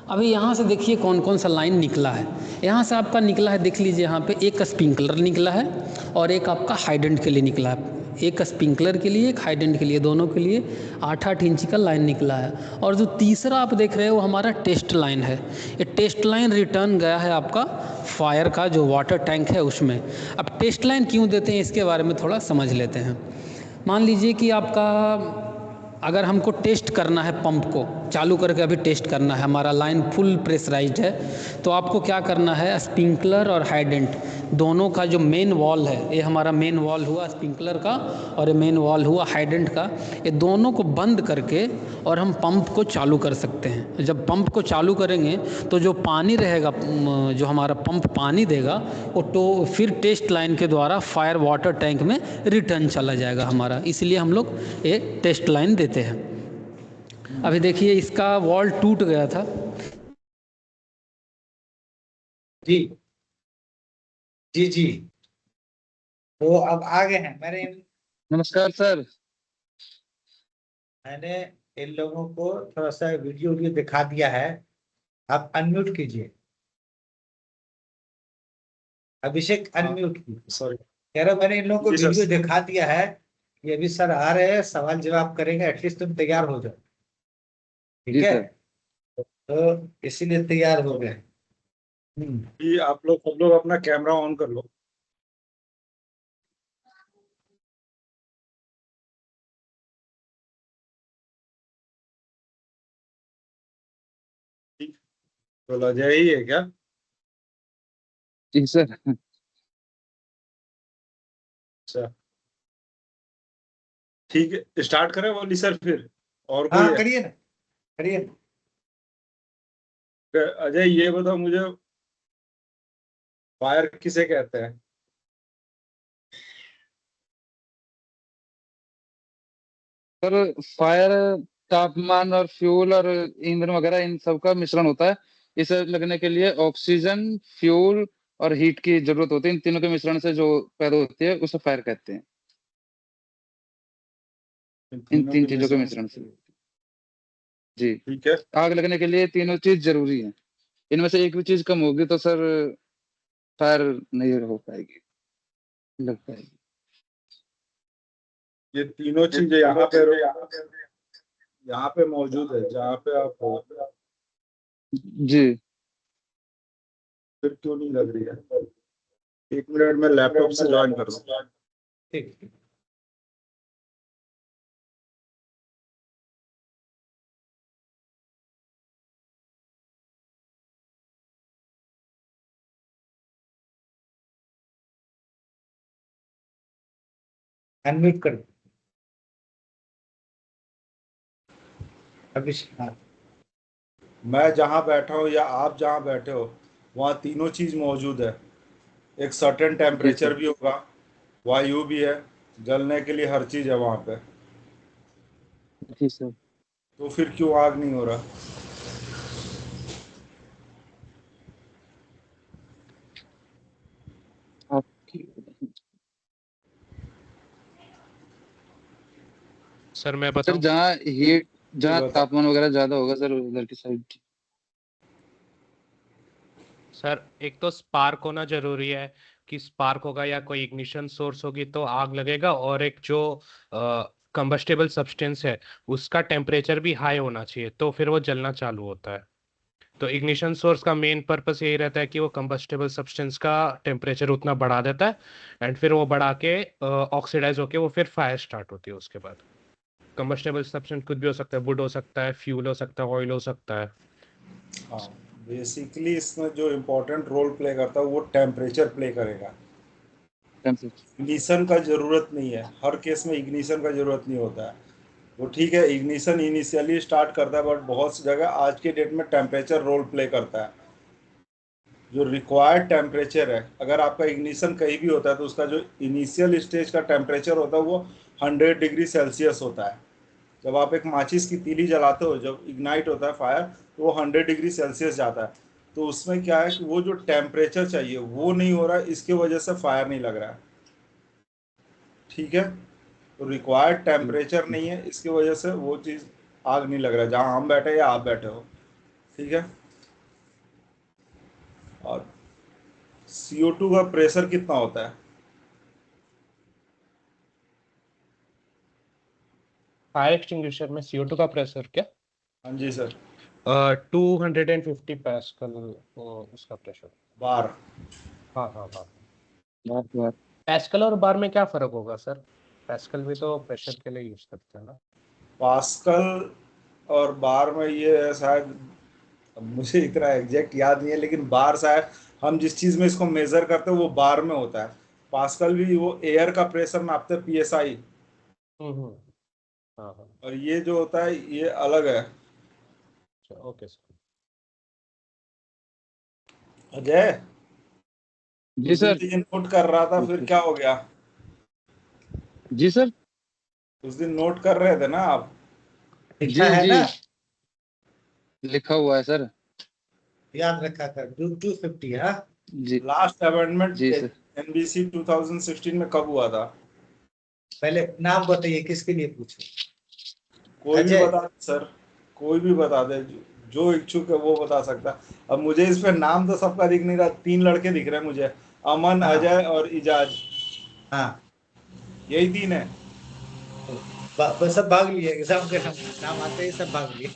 अभी यहाँ से देखिए कौन कौन सा लाइन निकला है। यहाँ से आपका निकला है, देख लीजिए यहाँ पे एक स्प्रिंकलर निकला है और एक आपका हाइड्रेंट के लिए निकला है। एक स्प्रिंकलर के लिए, एक हाइड्रेंट के लिए, दोनों के लिए 8-8 इंच का लाइन निकला है। और जो तीसरा आप देख रहे हो वो हमारा टेस्ट लाइन है। ये टेस्ट लाइन रिटर्न गया है आपका फायर का जो वाटर टैंक है उसमें। अब टेस्ट लाइन क्यों देते हैं इसके बारे में थोड़ा समझ लेते हैं। मान लीजिए कि आपका अगर हमको टेस्ट करना है, पंप को चालू करके अभी टेस्ट करना है, हमारा लाइन फुल प्रेशराइज्ड है, तो आपको क्या करना है, स्प्रिंकलर और हाइड्रेंट दोनों का जो मेन वॉल है, ये हमारा मेन वॉल हुआ स्प्रिंकलर का और ये मेन वॉल हुआ हाइड्रेंट का, ये दोनों को बंद करके और हम पंप को चालू कर सकते हैं। जब पंप को चालू करेंगे तो जो पानी रहेगा, जो हमारा पंप पानी देगा वो तो फिर टेस्ट लाइन के द्वारा फायर वाटर टैंक में रिटर्न चला जाएगा हमारा। इसलिए हम लोग ये टेस्ट लाइन देते हैं। अभी देखिए इसका वॉल टूट गया था। जी जी जी, वो अब आ गए हैं। नमस्कार सर। मैंने इन लोगों को थोड़ा सा वीडियो दिखा दिया है। आप अनम्यूट कीजिए। अभिषेक अनम्यूट कीजिए। सॉरी कह रहा मैंने इन लोगों को जी सर। वीडियो दिखा दिया है। ये भी सर आ रहे हैं, सवाल जवाब करेंगे, एटलीस्ट तुम तैयार हो जाओ, ठीक जी है? सर। तो इसीलिए तैयार हो गए। ये आप लोग सब लोग अपना कैमरा ऑन कर लो। तो अजय ही है क्या? जी सर। अच्छा ठीक है, स्टार्ट करें वाली सर फिर, और कोई हाँ है? करिए ना, करिए ना। अजय ये बताओ मुझे, फायर किसे कहते हैं? सर फायर तापमान और फ्यूल और ईंधन वगैरह इन सब का मिश्रण होता है। इसे लगने के लिए ऑक्सीजन, फ्यूल और हीट की जरूरत होती है। इन तीनों के मिश्रण से जो पैदा होती है उसे फायर कहते हैं। इन तीनों तीन के चीजों के मिश्रण मिश्रण से। से। जी। ठीक है। आग लगने के लिए तीनों चीज जरूरी है। इनमें से एक भी चीज कम होगी तो सर फायर नहीं हो पाएगी, लग पाएगी। ये तीनों चीजें यहाँ पे मौजूद है जहाँ पे आप हो, जी। फिर क्यों नहीं लग रही है? एक मिनट में लैपटॉप से ज्वाइन कर रहा हूँ। ठीक। अनम्यूट कर दो अभिषेक। हाँ मैं जहाँ बैठा हूँ या आप जहाँ बैठे हो, वहाँ तीनों चीज मौजूद है। एक सर्टेन जी टेम्परेचर सर। भी होगा, वायु भी है, जलने के लिए हर चीज है वहाँ पे। जी सर। तो फिर क्यों आग नहीं हो रहा? आपकी सर मैं सर बताऊं? जहाँ हीट, ये जहाँ बता। तापमान वगैरह ज्यादा होगा सर उधर की साइड। सर एक तो स्पार्क होना जरूरी है, कि स्पार्क होगा या कोई इग्निशन सोर्स होगी तो आग लगेगा, और एक जो कंबस्टेबल सब्सटेंस है उसका टेम्परेचर भी हाई होना चाहिए तो फिर वो जलना चालू होता है। तो इग्निशन सोर्स का मेन पर्पस यही रहता है कि वो कंबस्टेबल सब्सटेंस का टेम्परेचर उतना बढ़ा देता है, एंड फिर वो बढ़ा के ऑक्सीडाइज होके वो फिर फायर स्टार्ट होती है उसके बाद। कंबस्टेबल सब्सटेंस कुछ भी हो सकता है, वुड हो सकता है, फ्यूल हो सकता है, ऑयल हो सकता है। हाँ, बेसिकली इसमें जो इम्पोर्टेंट रोल प्ले करता है वो टेम्परेचर प्ले करेगा। टेम्परेचर। इग्निशन का जरूरत नहीं है, हर केस में इग्निशन का जरूरत नहीं होता है। वो ठीक है, इग्निशन इनिशियली स्टार्ट करता है, बट बहुत सी जगह आज के डेट में टेम्परेचर रोल प्ले करता है। जो रिक्वायर्ड टेम्परेचर है, अगर आपका इग्निशन कहीं भी होता है तो उसका जो इनिशियल स्टेज का टेम्परेचर होता है वो 100 डिग्री सेल्सियस होता है। जब आप एक माचिस की तीली जलाते हो, जब इग्नाइट होता है फायर, तो वो 100 डिग्री सेल्सियस जाता है। तो उसमें क्या है कि वो जो टेम्परेचर चाहिए वो नहीं हो रहा है, इसके वजह से फायर नहीं लग रहा है। ठीक है, तो रिक्वायर्ड टेम्परेचर नहीं है, इसकी वजह से वो चीज़ आग नहीं लग रहा है जहाँ हम बैठे या आप बैठे हो। ठीक है। और CO2 का प्रेशर कितना होता है? फायर एक्सटिंग्विशर में CO2 का प्रेशर क्या? हाँ जी सर। 250 पैस्कल उसका प्रेशर। बार। हाँ हाँ हाँ। बार बार। पैस्कल और बार में क्या फर्क होगा सर? पैस्कल भी तो प्रेशर के लिए यूज करते हैं ना। पास्कल और बार में ये है शायद, अब मुझे इतना एग्जैक्ट याद नहीं है, लेकिन बार शायद हम जिस चीज़ में इसको मेजर करते हैं वो बार में होता है। पास्कल भी वो एयर का प्रेशर नापते हैं, PSI। हम्म। हाँ हाँ। और ये जो होता है ये अलग है। अच्छा ओके सर। अजय, जी उस दिन सर। तो ये नोट कर रहा था, फिर क्या हो गया? जी सर। उस दिन नोट कर रहे थे ना आप? लिखा जी है जी ना, लिखा हुआ है सर। याद रखा कर, 250। हाँ जी। लास्ट अमेंडमेंट जी सर। NBC 2016 में कब हुआ था? पहले नाम बताइए, किसके लिए पूछो? कोई भी अजय। बता दे सर, कोई भी बता दे, जो इच्छुक है वो बता सकता है। अब मुझे इस पे नाम तो सबका दिख नहीं रहा, 3 लड़के दिख रहे हैं मुझे, अमन, हाँ अजय और इजाज। हाँ यही 3 है। सब भाग लिए एग्जाम के नाम आते ही सब भाग लिए।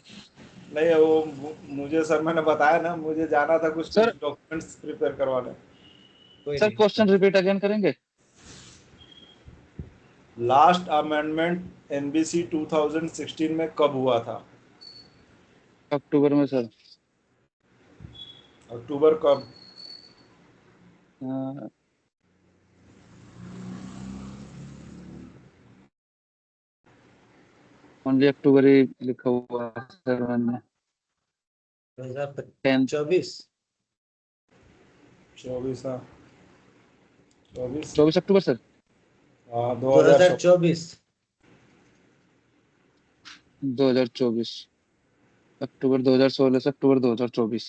नहीं वो मुझे सर मैंने बताया ना, मुझे जाना था कुछ सर डॉक्यूमेंट्स प्रिपेयर करवाने। कोई सर नहीं। क्वेश्चन रिपीट अगेन करेंगे? लास्ट अमेंडमेंट एनबीसी 2016 में कब हुआ था? अक्टूबर में सर। अक्टूबर कब? ओनली अक्टूबर ही लिखा हुआ है सर मैंने। 2024 24 हाँ 24 24 अक्टूबर सर। हाँ 2024 2024 अक्टूबर 2016 से अक्टूबर 2024।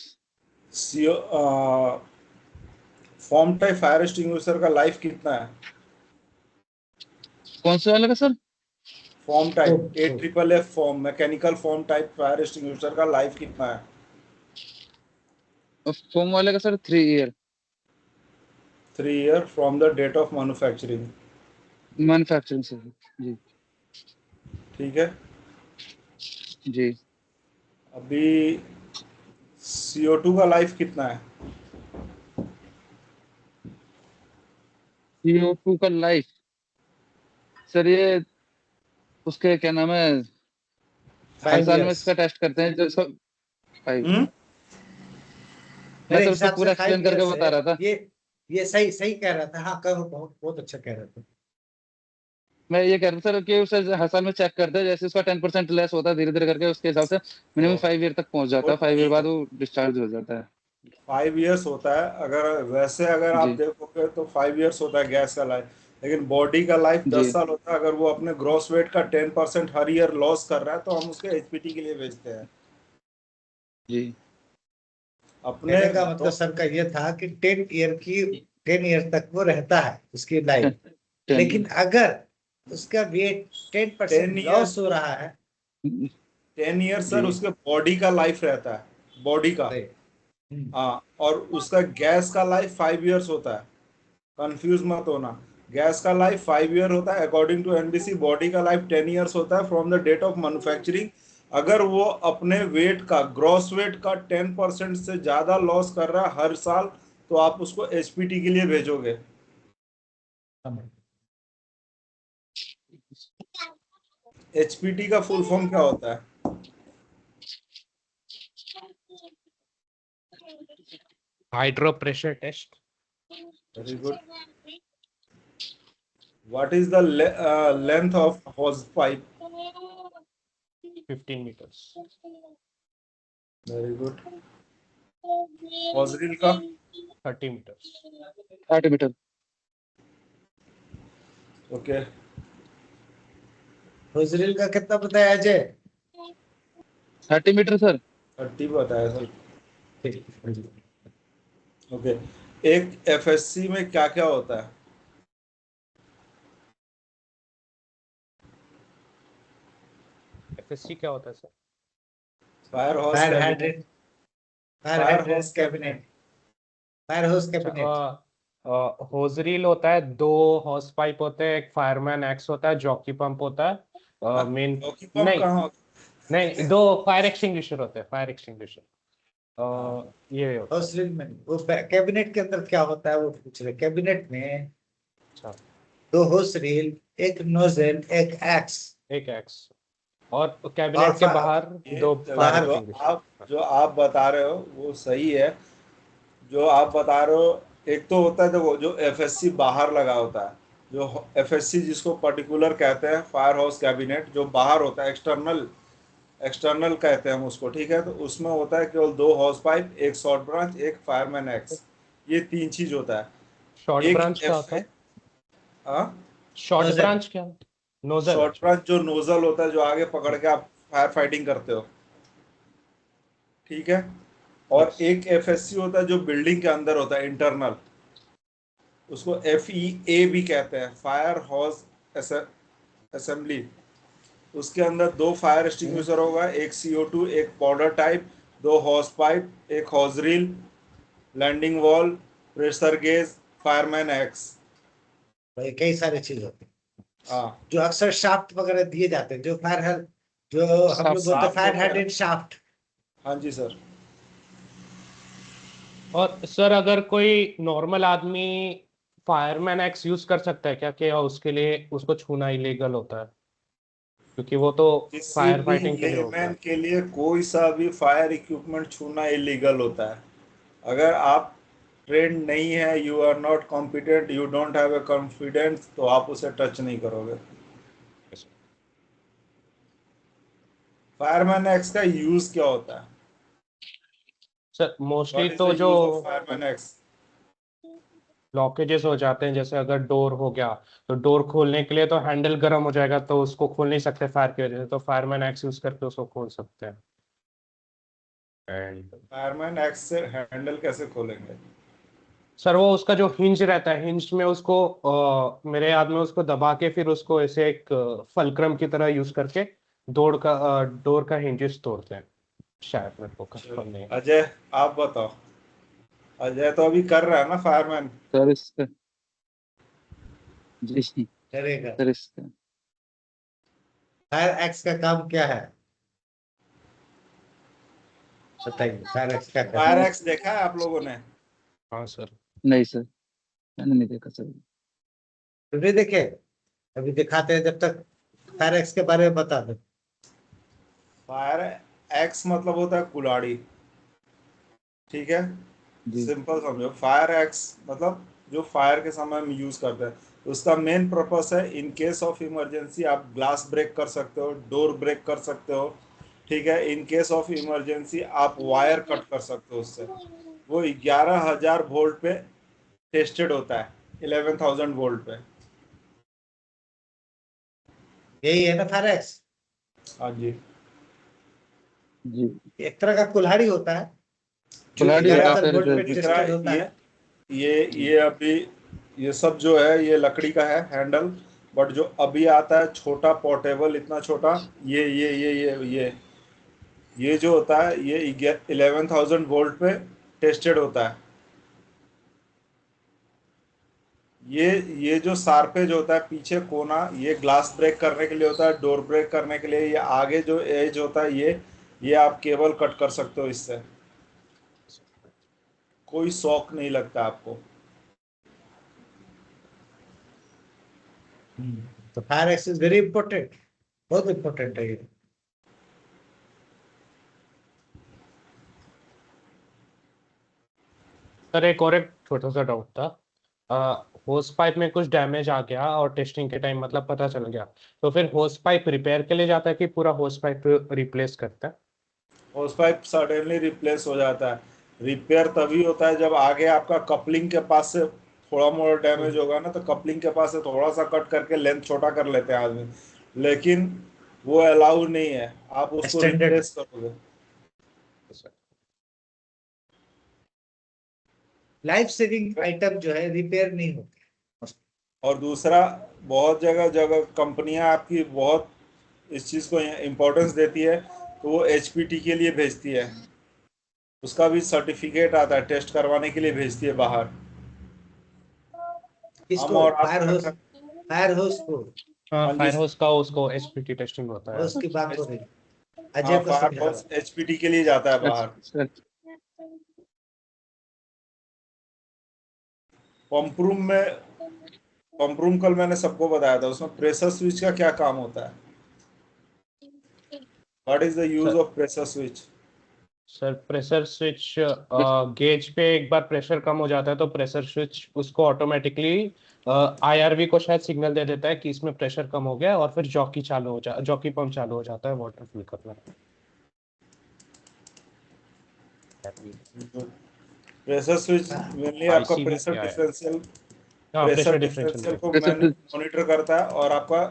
CO foam type fire extinguisher का लाइफ कितना है? कौन से वाले का sir? Foam type AFFF foam mechanical foam type fire extinguisher का लाइफ कितना है? फोम वाले का sir 3 year. 3 year from the date of manufacturing. Manufacturing से जी। ठीक है। जी। अभी CO2 का लाइफ कितना है? CO2 का लाइफ सर ये उसके क्या नाम है, हर 5 साल में years। इसका टेस्ट करते हैं जो इसका 5। मैं मेरे सर उसको हिसाब से पूरा 5 एक्सप्लेन करके years बता है। रहा था। ये सही सही कह रहा था। हाँ करो, बहुत बहुत अच्छा कह रहा था। मैं ये कह रहा था सर कि उसे हर साल में चेक करते हैं, जैसे उसका 10% लेस होता है धीरे धीरे करके उसके हिसाब से मिनिमम 5 ईयर तक पहुंच जाता है। 5 ईयर बाद वो डिस्चार्ज हो जाता है। 5 इयर्स होता है। अगर आप जी देखोगे तो 5 इयर्स होता है गैस का लाइफ। लेकिन बॉडी का लाइफ जी 10 साल होता है। अगर वो अपने ग्रॉस वेट का 10% हर ईयर लॉस कर रहा है तो हम उसके HPT के लिए भेजते हैं। जी। अपने कहने का मतलब सर का ये था कि 10 ईयर तक वो रहता है उसकी लाइफ। 10 लेकिन अगर उसका वेट 10% 10 ईयर लॉस हो रहा है 10 ईयर सर जी उसके बॉडी का लाइफ रहता है, बॉडी का। हाँ, और उसका गैस का लाइफ 5 इयर्स होता है। कंफ्यूज मत होना। गैस का लाइफ 5 ईयर होता है अकॉर्डिंग टू NBC। बॉडी का लाइफ 10 इयर्स होता है from the date of manufacturing. अगर वो अपने वेट का ग्रॉस वेट का 10% से ज्यादा लॉस कर रहा है हर साल तो आप उसको HPT के लिए भेजोगे। HPT का फुल फॉर्म क्या होता है? Hydro pressure test. Very good. What is the length of hose pipe? 15 meters। Very good. Hose reel का? 30 meters। 60 मीटर। ओके। हुजरील का कितना बताया अजय? 30 metre sir. 30 बताया सर। ओके। एक FSC में क्या क्या होता है? FSC क्या होता है sir? Fire house fire cabinet. Hydrant, fire hydrant cabinet, fire house cabinet. Hose reel होता है, 2 हॉर्स पाइप होते हैं, एक फायरमैन एक्स होता है, जॉकी पंप होता है, मेन जॉकी पंप नहीं कहाँ होता नहीं 2 फायर एक्सटिंग्विशर होते हैं, फायर एक्सटिंग्विशर। ये होता है। हुजरील में वो कैबिनेट के अंदर क्या होता है वो पूछ रहे। कैबिनेट में अच्छा, 2 हुजरील, एक नोजल, एक एक्स एक एक्स और और कैबिनेट के बाहर है? 2 फायर बाहर एक्सटिंग्विशर। जो आप बता रहे हो वो सही है। जो आप बता रहे हो एक तो होता है देखो जो FSC बाहर लगा होता है। जो FSC जिसको पर्टिकुलर कहते हैं फायर हाउस कैबिनेट, जो बाहर होता है एक्सटर्नल कहते हैं हम उसको। ठीक है, तो उसमें होता है केवल 2 हॉर्स पाइप, एक शॉर्ट ब्रांच, एक फायरमैन एक्स। ये 3 चीज होता है। शॉर्ट एक ब्रांच क्या होता है? Short nozzle. ब्रांच क्या? नोजल। शॉर्ट ब्रांच जो नोजल होता है जो आगे पकड़ के आप फायर फाइटिंग करते हो। ठीक है। और एक FSC होता है जो बिल्डिंग के अंदर होता है, इंटरनल। उसको FEA भी कहते हैं, फायर हाउस असेंबली। उसके अंदर 2 फायर एक्सटिंग्विशर होगा, एक CO2, एक पाउडर टाइप, 2 हॉर्स पाइप, एक hose reel, landing valve, pressure gauge, fireman axe. भाई कई सारी चीज होती हाँ जो अक्सर शाफ्ट वगैरह दिए जाते हैं, जो फायर हेड, जो हम लोग बोलते हैं फायर हेडेड शाफ्ट। हाँ जी सर। और सर अगर कोई नॉर्मल आदमी फायरमैन एक्स यूज कर सकता है क्या, कि उसके लिए उसको छूना इलीगल होता है, क्योंकि वो तो किसी फायर भी फाइटिंग के लिए होता लेमैन है। के लिए कोई सा भी फायर इक्विपमेंट छूना इलीगल होता है। अगर आप ट्रेंड नहीं है, you are not competent, you don't have a confidence, तो आप उसे टच नहीं करोगे। फायरमैन एक्स का यूज क्या होता है? सर मोस्टली व्हाट इज तो द जो use of fireman x? Blockages हो जाते हैं, जैसे अगर डोर हो गया तो डोर खोलने के लिए तो हैंडल गर्म हो जाएगा, तो उसको खोल नहीं सकते फायर की वजह से, तो फायरमैन एक्स यूज करके उसको खोल सकते हैं। एंड फायरमैन एक्स से हैंडल कैसे खोलेंगे? सर वो उसका जो हिंज रहता है, हिंज में उसको मेरे याद में उसको दबा के फिर उसको ऐसे एक फलक्रम की तरह यूज करके डोर का हिंजेस तोड़ते हैं, शायद मेरे को कंफर्म नहीं है। अजय, आप बताओ। अजय तो अभी कर रहा है ना फायरमैन। सर इसका जी करेगा। सर इसका फायर एक्स का काम क्या है, बताइए, फायर एक्स क्या फायर करता है? एक्स देखा है आप लोगों ने? हाँ सर। नहीं सर, मैंने नहीं देखा सर। नहीं देखे? अभी दिखाते हैं, जब तक फायर एक्स के बारे में बता दो। फायर एक्स मतलब होता है कुल्हाड़ी, ठीक है? जी सिंपल समझो, फायर एक्स मतलब जो फायर के समय हम यूज करते हैं, उसका मेन पर्पस है इन केस ऑफ इमरजेंसी आप ग्लास ब्रेक कर सकते हो, डोर ब्रेक कर सकते हो, ठीक है? इन केस ऑफ इमरजेंसी आप वायर कट कर सकते हो उससे। वो 11,000 वोल्ट पे टेस्टेड होता है, 11,000 वोल्ट पे। यही है ना फायर एक्स? हाँ जी। जी। एक तरह का कुल्हाड़ी होता है जो कुल्हाड़ी ये होता है आप 11,000 सर वोल्ट पे जो दिख रहा टेस्टेड है, होता है। ये अभी ये सब जो है ये लकड़ी का है हैंडल। बट जो अभी आता है छोटा पोर्टेबल, इतना छोटा, ये जो होता है ये 11,000 वोल्ट पे टेस्टेड होता है। ये ये जो शार्पेज होता है पीछे कोना, ये ग्लास ब्रेक करने के लिए होता है, डोर ब्रेक करने के लिए। ये आगे जो एज होता है ये आप केबल कट कर सकते हो इससे, कोई शॉक नहीं लगता आपको। तो fire x is very important, बहुत इंपॉर्टेंट है ये। सर एक छोटा सा डाउट था, होस पाइप में कुछ डैमेज आ गया और टेस्टिंग के टाइम मतलब पता चल गया, तो फिर होस पाइप रिपेयर के लिए जाता है कि पूरा होस पाइप रिप्लेस करता है? होस पाइप सडनली रिप्लेस हो जाता है। रिपेयर तभी होता है जब आगे आपका कपलिंग के पास से थोड़ा मोड़ा डैमेज होगा ना, तो कपलिंग के पास से थोड़ा सा कट करके लेंथ छोटा कर लेते हैं आदमी, लेकिन वो अलाउ नहीं है, आप उसको स्टैंडर्ड रिप्लेस करोगे। लाइफ सेविंग आइटम जो है रिपेयर नहीं होते। और दूसरा, बहुत जगह जगह कंपनियां आपकी बहुत इस चीज़ को इम्पोर्टेंस देती है, तो वो एचपीटी के लिए भेजती है, उसका भी सर्टिफिकेट आता है, टेस्ट करवाने के लिए भेजती है बाहर। हम इसको और आप फायर होस, फायर होस को, हाँ, हाँ जी फायर होस का उसको एसपीटी टेस्टिंग होता है। होस की बात हो रही है, हाँ, अजय को फायर समझा रहा फोर्स एचपीटी के लिए जाता है बाहर। सर पंप रूम में, पंप रूम कल मैंने सबको बताया था, उसमें प्रेशर स्विच का क्या काम होता है? What is the use sir of pressure switch? Sir pressure switch, gauge पे एक बार प्रेशर कम हो जाता है तो प्रेशर स्विच उसको ऑटोमेटिकली आईआरवी को शायद सिग्नल दे देता है कि इसमें प्रेशर कम हो गया, और फिर जॉकी पंप चालू हो जाता है वाटर फिल करना। प्रेशर स्विच था। मेनली आपका आईसीवी प्रेशर क्या है? डिफरेंशियल, हाँ, प्रेशर प्रेशर डिफरेंशियल डिफरेंशियल में। को प्रेशर मॉनिटर करता है और आपका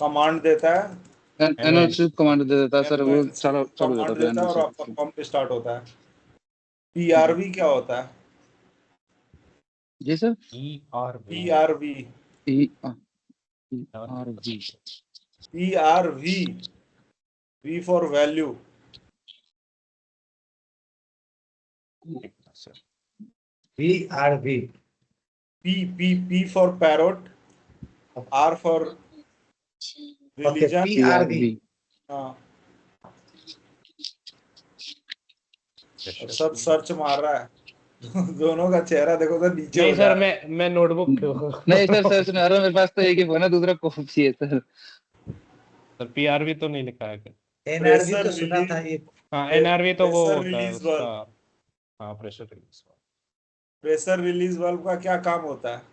कमांड देता है। एनओसी कमांड दे देता है सर, वो एनओएनसी चालू चालू हो जाता कमांड है फिर देता है और एनओसी। आपका पंप स्टार्ट होता है। जी पीआरवी क्या होता है? जी sir. ERV. PRV, E R जी PRV, V for value. VRV। P for parrot, R for religion. PRV। हाँ, और सब सर्च मार रहा है। दोनों का चेहरा देखो तो नीचे नहीं हो जा सर, रहा है। मैं नोटबुक नहीं सर, सर्च में आ रहा हूँ, मेरे पास तो एक ही फोन है, दूसरा कॉपी है सर। सर पीआरवी तो नहीं लिखा है क्या? NRV प्रेशर तो सुना था रिलीज, ये। हाँ एनआरवी तो वो प्रेशर होता है रिलीज उसका। वाल्व। हाँ pressure release. Pressure release valve का क्या काम होता है?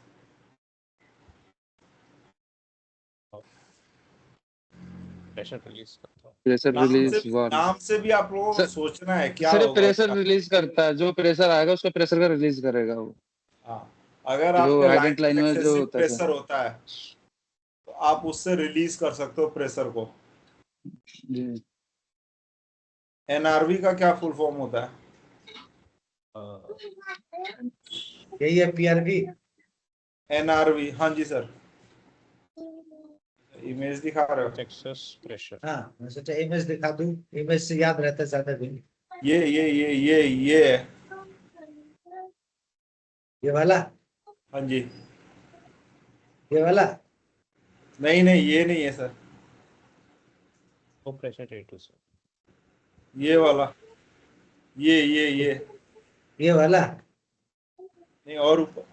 प्रेशर रिलीज करता हूँ। Pressure release valve. नाम से भी आप लोगों को सर सोचना है क्या सर ये होगा प्रेशर उसका। रिलीज करता है, जो प्रेशर आएगा उसका प्रेशर का रिलीज करेगा वो। हाँ, अगर जो आपके लाइन हाइड्रेंट लाइन में में जो एक्सेसिव होता है सर। प्रेशर होता है तो आप उससे रिलीज कर सकते हो प्रेशर को। जी। एनआरवी का क्या फुल फॉर्म होता है? यही है PRV। एनआरवी, हाँ जी सर, इमेज दिखा रहे हो? Excess pressure. हाँ, मैं सोचा इमेज दिखा दूं, इमेज से याद रहता है ज्यादा दिन। ये है। ये वाला, हाँ जी। ये वाला। नहीं नहीं, ये नहीं है सर, वो प्रेशर रेट सर। ये वाला, ये ये वाला। नहीं, और ऊपर,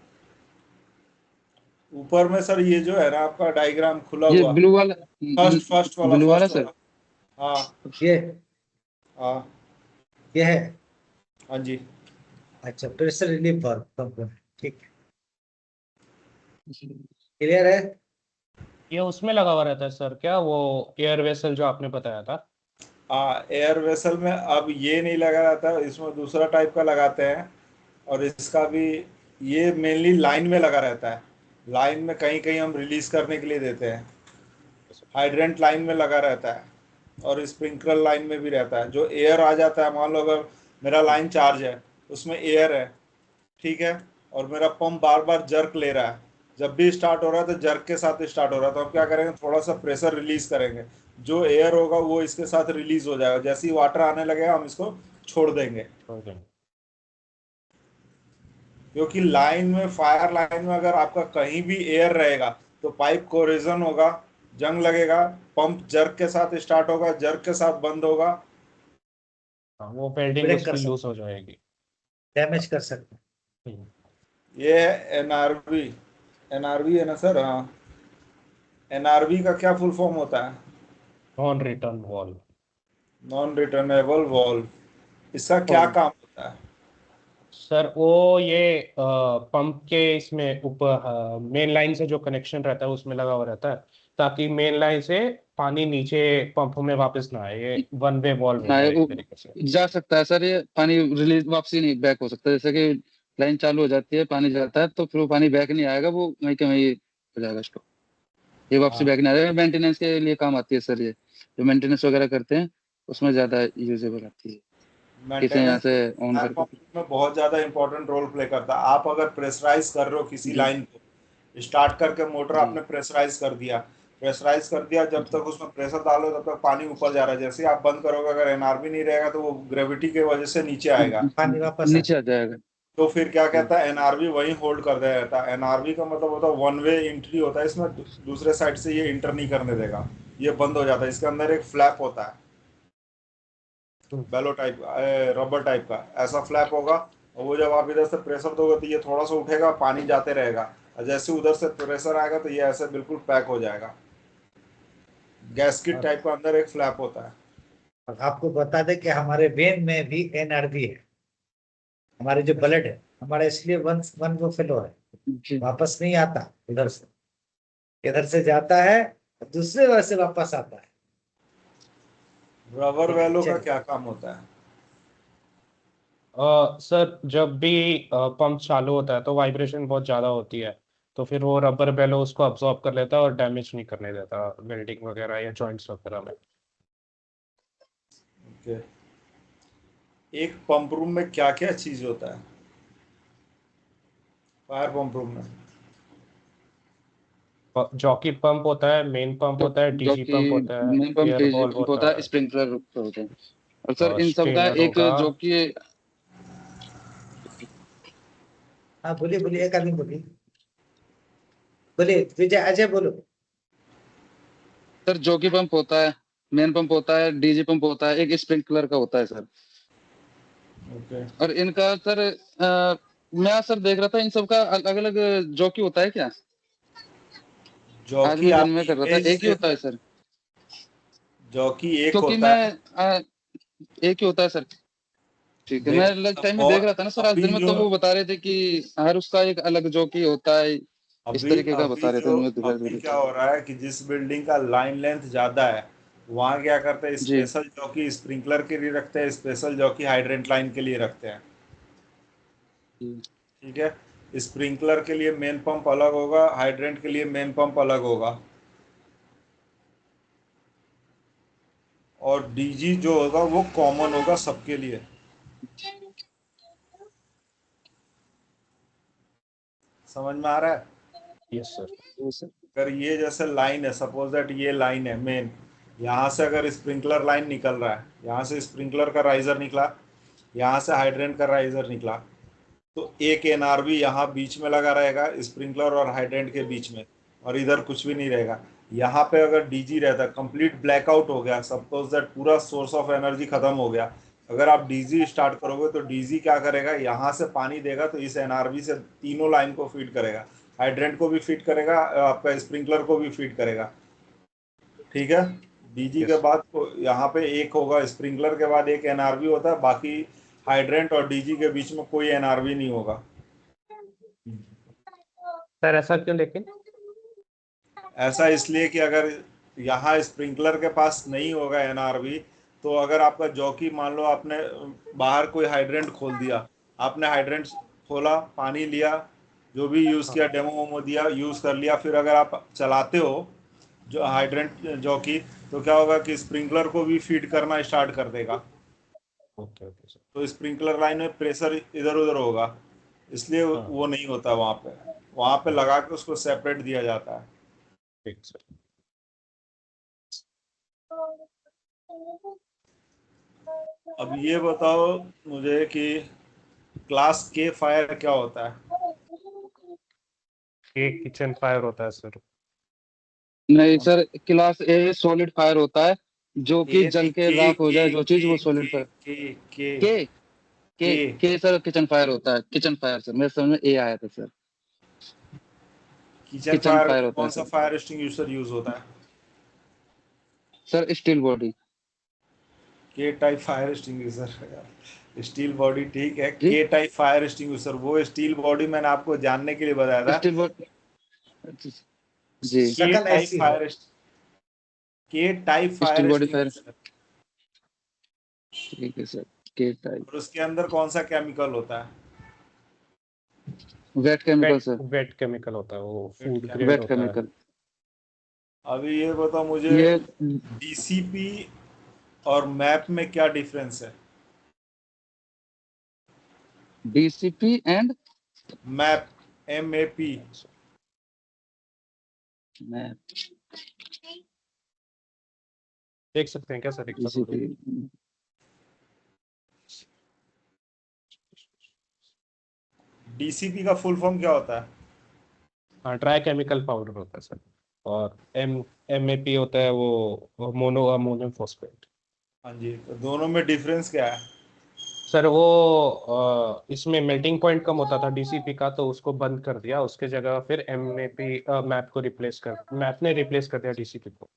ऊपर में सर ये जो है ना आपका डायग्राम खुला ये हुआ, ब्लू वाला, ब्लू वाला फर्स्ट सर। वाला। हाँ ये हाँ ये है। हाँ जी। अच्छा, प्रेशर रिलीफ वाल्व पंप। ठीक, क्लियर है। ये उसमें लगा हुआ रहता है सर क्या, वो एयर वेसल जो आपने बताया था? एयर वेसल में अब ये नहीं लगा रहता है, इसमें दूसरा टाइप का लगाते हैं। और इसका भी, ये मेनली लाइन में लगा रहता है। लाइन में कहीं कहीं हम रिलीज करने के लिए देते हैं। हाइड्रेंट लाइन में लगा रहता है और स्प्रिंकलर लाइन में भी रहता है। जो एयर आ जाता है, मान लो अगर मेरा लाइन चार्ज है, उसमें एयर है, ठीक है, और मेरा पंप बार बार जर्क ले रहा है, जब भी स्टार्ट हो रहा है तो जर्क के साथ स्टार्ट हो रहा है, तो हम क्या करेंगे, थोड़ा सा प्रेशर रिलीज करेंगे, जो एयर होगा वो इसके साथ रिलीज हो जाएगा, जैसे ही वाटर आने लगेगा हम इसको छोड़ देंगे। क्योंकि लाइन में, फायर लाइन में अगर आपका कहीं भी एयर रहेगा तो पाइप कोरिजन होगा, जंग लगेगा, पंप जर्क के साथ स्टार्ट होगा, जर्क के साथ बंद होगा। वो वेल्डिंग ब्रेक कर उसकी लूज सकते, हो जाएगी। डैमेज कर सकते। ये है एनआरवी। एनआरवी है ना सर? हाँ। एनआरवी का क्या फुल फॉर्म होता है? Non return wall. Non returnable valve. इसका क्या काम होता है? सर वो ये पंप के इसमें ऊपर मेन लाइन से जो कनेक्शन रहता है उसमें लगा हुआ रहता है, ताकि मेन लाइन से पानी नीचे पंप में वापस ना आए। ये वन वे वॉल्व ना होता है वो एक तरीके से। जा सकता है सर, ये पानी रिलीज वापसी नहीं बैक हो सकता, जैसे कि लाइन चालू हो जाती है, पानी जाता है तो फिर वो पानी बैक नहीं आएगा, वो वहीं के वहीं हो जाएगा स्टॉप। ये वापसी हाँ बैक नहीं आएगा, मेंटेनेंस के लिए काम आती है सर, ये जो मेंटेनेंस वगैरह करते हैं उसमें ज्यादा यूजेबल आती है। इसे यहाँ मेंटेनेंस से ऑन फायर करके। पंप में बहुत ज्यादा इंपॉर्टेंट रोल प्ले करता है। आप अगर प्रेशराइज कर रहे हो किसी जी लाइन को, स्टार्ट करके मोटर जी आपने प्रेशराइज कर दिया, जब जी। तक उसमें प्रेशर डालो तब तक पानी ऊपर जा रहा है, जैसे ही आप बंद करोगे, अगर एनआरबी नहीं रहेगा तो वो ग्रेविटी की वजह से नीचे आएगा। पानी वापस आ नीचे आ जाएगा। तो फिर क्या जी कहता है, एनआरबी वहीं होल्ड कर दे रहता है। एनआरबी का मतलब होता है वन वे एंट्री होता है, इसमें दूसरे साइड से ये इंटर नहीं करने देगा, ये बंद हो जाता है। इसके अंदर एक फ्लैप होता है, बेलो टाइप, रबर टाइप का ऐसा फ्लैप होगा, और वो जब आप इधर से प्रेशर दोगे तो ये थोड़ा सा उठेगा, पानी जाते रहेगा, और जैसे उधर से प्रेशर आएगा तो ये ऐसे बिल्कुल पैक हो जाएगा। गैस्किट टाइप का अंदर एक फ्लैप होता है। और आपको बता दें कि हमारे वेन में भी NRV है। हमारे जो ब्लड है हमारा, इसलिए वन वन वो फ्लो है, जी। वापस नहीं आता उधर से, इधर से जाता है दूसरे वजह से वापस आता है। रबर ठीक है, वेलो का चलिए। क्या काम होता है? सर जब भी पंप चालू होता है तो वाइब्रेशन बहुत ज़्यादा होती है, तो फिर वो रबर बेलो उसको अब्जॉर्ब कर लेता है और डैमेज नहीं करने देता वेल्डिंग वगैरह या जॉइंट्स वगैरह में। ओके। एक पंप रूम में क्या क्या चीज होता है, फायर पंप रूम में? जॉकी पंप होता है, मेन पंप होता है, जो डीजी कि पंप होता है, main pump, air DG valve pump होता होता है, है, स्प्रिंकलर होते हैं। और सर इन सब का स्टेनर एक होगा। जो कि हाँ, बोलिए बोलिए, एक आदमी बोलिए। बोलिए विजय, अजय बोलो। सर जॉकी पंप होता है, मेन पंप होता है, डीजी पंप होता है, एक स्प्रिंकलर का होता है सर। ओके। और इनका सर मैं सर देख रहा था इन सबका अलग अलग जॉकी होता है क्या? आज जॉकी मैं दिन में आपकी कर रहा था, इमेज एक ही से, होता है सर? जॉकी एक क्योंकि होता मैं है। एक ही होता है सर। ठीक है, मैं देख, लंच टाइम में और देख रहा था ना सर आज अभी दिन में, जो तो वो बता रहे थे कि हर उसका एक अलग जॉकी होता है, इस अभी तरीके का अभी बता रहे थे, जो मैं दिखाई दे अभी रही क्या थी। हो रहा है कि जिस बिल्डिंग का लाइन लेंथ ज्यादा है, वहां क्या करते हैं, जी स्पेशल जॉकी स्प्रिंकलर के लिए रखते हैं, स्पेशल जॉकी हाइड्रेंट लाइन के लिए रखते हैं। जी। ठीक है, स्प्रिंकलर के लिए मेन पंप अलग होगा, हाइड्रेंट के लिए मेन पंप अलग होगा, और डीजी जो होगा वो कॉमन होगा सबके लिए। समझ में आ रहा है? Yes sir. जी सर। अगर ये जैसे लाइन है, सपोज दैट ये लाइन है मेन, यहाँ से अगर स्प्रिंकलर लाइन निकल रहा है, यहाँ से स्प्रिंकलर का राइजर निकला, यहाँ से हाइड्रेंट का राइजर निकला, तो एक एनआरवी यहाँ बीच में लगा रहेगा स्प्रिंकलर और हाइड्रेंट के बीच में, और इधर कुछ भी नहीं रहेगा। यहाँ पे अगर डीजी रहता, कंप्लीट ब्लैकआउट हो गया, सपोज दैट पूरा सोर्स ऑफ एनर्जी खत्म हो गया, अगर आप डीजी स्टार्ट करोगे तो डीजी क्या करेगा, यहाँ से पानी देगा तो इस एनआरवी से तीनों लाइन को फीड करेगा, हाइड्रेंट को भी फीड करेगा, आपका स्प्रिंकलर को भी फीड करेगा। ठीक है, डीजी के यस। बाद यहाँ पे एक होगा, स्प्रिंकलर के बाद एक एनआरवी होता है, बाकी हाइड्रेंट और डीजी के बीच में कोई एनआरवी नहीं होगा। सर ऐसा क्यों लेकिन? ऐसा इसलिए कि अगर यहाँ स्प्रिंकलर के पास नहीं होगा एनआरवी, तो अगर आपका जॉकी, मान लो आपने बाहर कोई हाइड्रेंट खोल दिया, आपने हाइड्रेंट खोला, पानी लिया, जो भी यूज़ हाँ। किया, डेमो वोमो दिया, यूज़ कर लिया, फिर अगर आप चलाते हो जो हाइड्रेंट जॉकी, तो क्या होगा कि स्प्रिंकलर को भी फीड करना स्टार्ट कर देगा, ओके ओके सर। तो स्प्रिंकलर लाइन में प्रेशर इधर उधर होगा, इसलिए हाँ वो नहीं होता वहाँ पे। वहाँ पे लगा के उसको सेपरेट दिया जाता है। ठीक सर। अब ये बताओ मुझे कि क्लास के फायर क्या होता है? ये किचन फायर होता है सर। नहीं सर, क्लास ए सॉलिड फायर होता है, जो कि ए जल नहीं, के के राख हो के जाए जो चीज, के वो सॉलिड के फायर। के के के के के सर किचन फायर होता है, किचन फायर सर, मेरे समझ में ए आया था sir. Kitchen kitchen fire fire में होता है कौन सा सर। फायर एक्सटिंग्विशर यूज होता है? Sir steel body. K type fire extinguisher, steel body ठीक है, जी के टाइप फायर एक्सटिंग्विशर, वो स्टील बॉडी मैंने आपको जानने के लिए बताया था। Steel body. जी के शक्ल टाइप ऐसी है। फायर, के type fire steel body fire. Extinguisher, ठीक है सर, के टाइप। और उसके अंदर कौन सा केमिकल होता है? Wet chemical wet sir. Wet chemical होता है, वो wet food chemical. Grade wet होता है। केमिकल। अभी ये बताओ मुझे, ये डीसीपी और मैप में क्या डिफरेंस है? DCP and map, MAP। देख सकते हैं क्या सर एक सेकंड? डीसीपी। डीसीपी का फुल फॉर्म क्या होता है? हाँ, ड्राई केमिकल पाउडर होता है सर। और MAP होता है वो मोनो अमोनियम फॉस्फेट। हाँ जी, तो दोनों में डिफरेंस क्या है? सर वो इसमें मेल्टिंग पॉइंट कम होता था DCP का, तो उसको बंद कर दिया, उसके जगह फिर मैप को रिप्लेस कर मैप ने रिप्लेस कर दिया DCP को।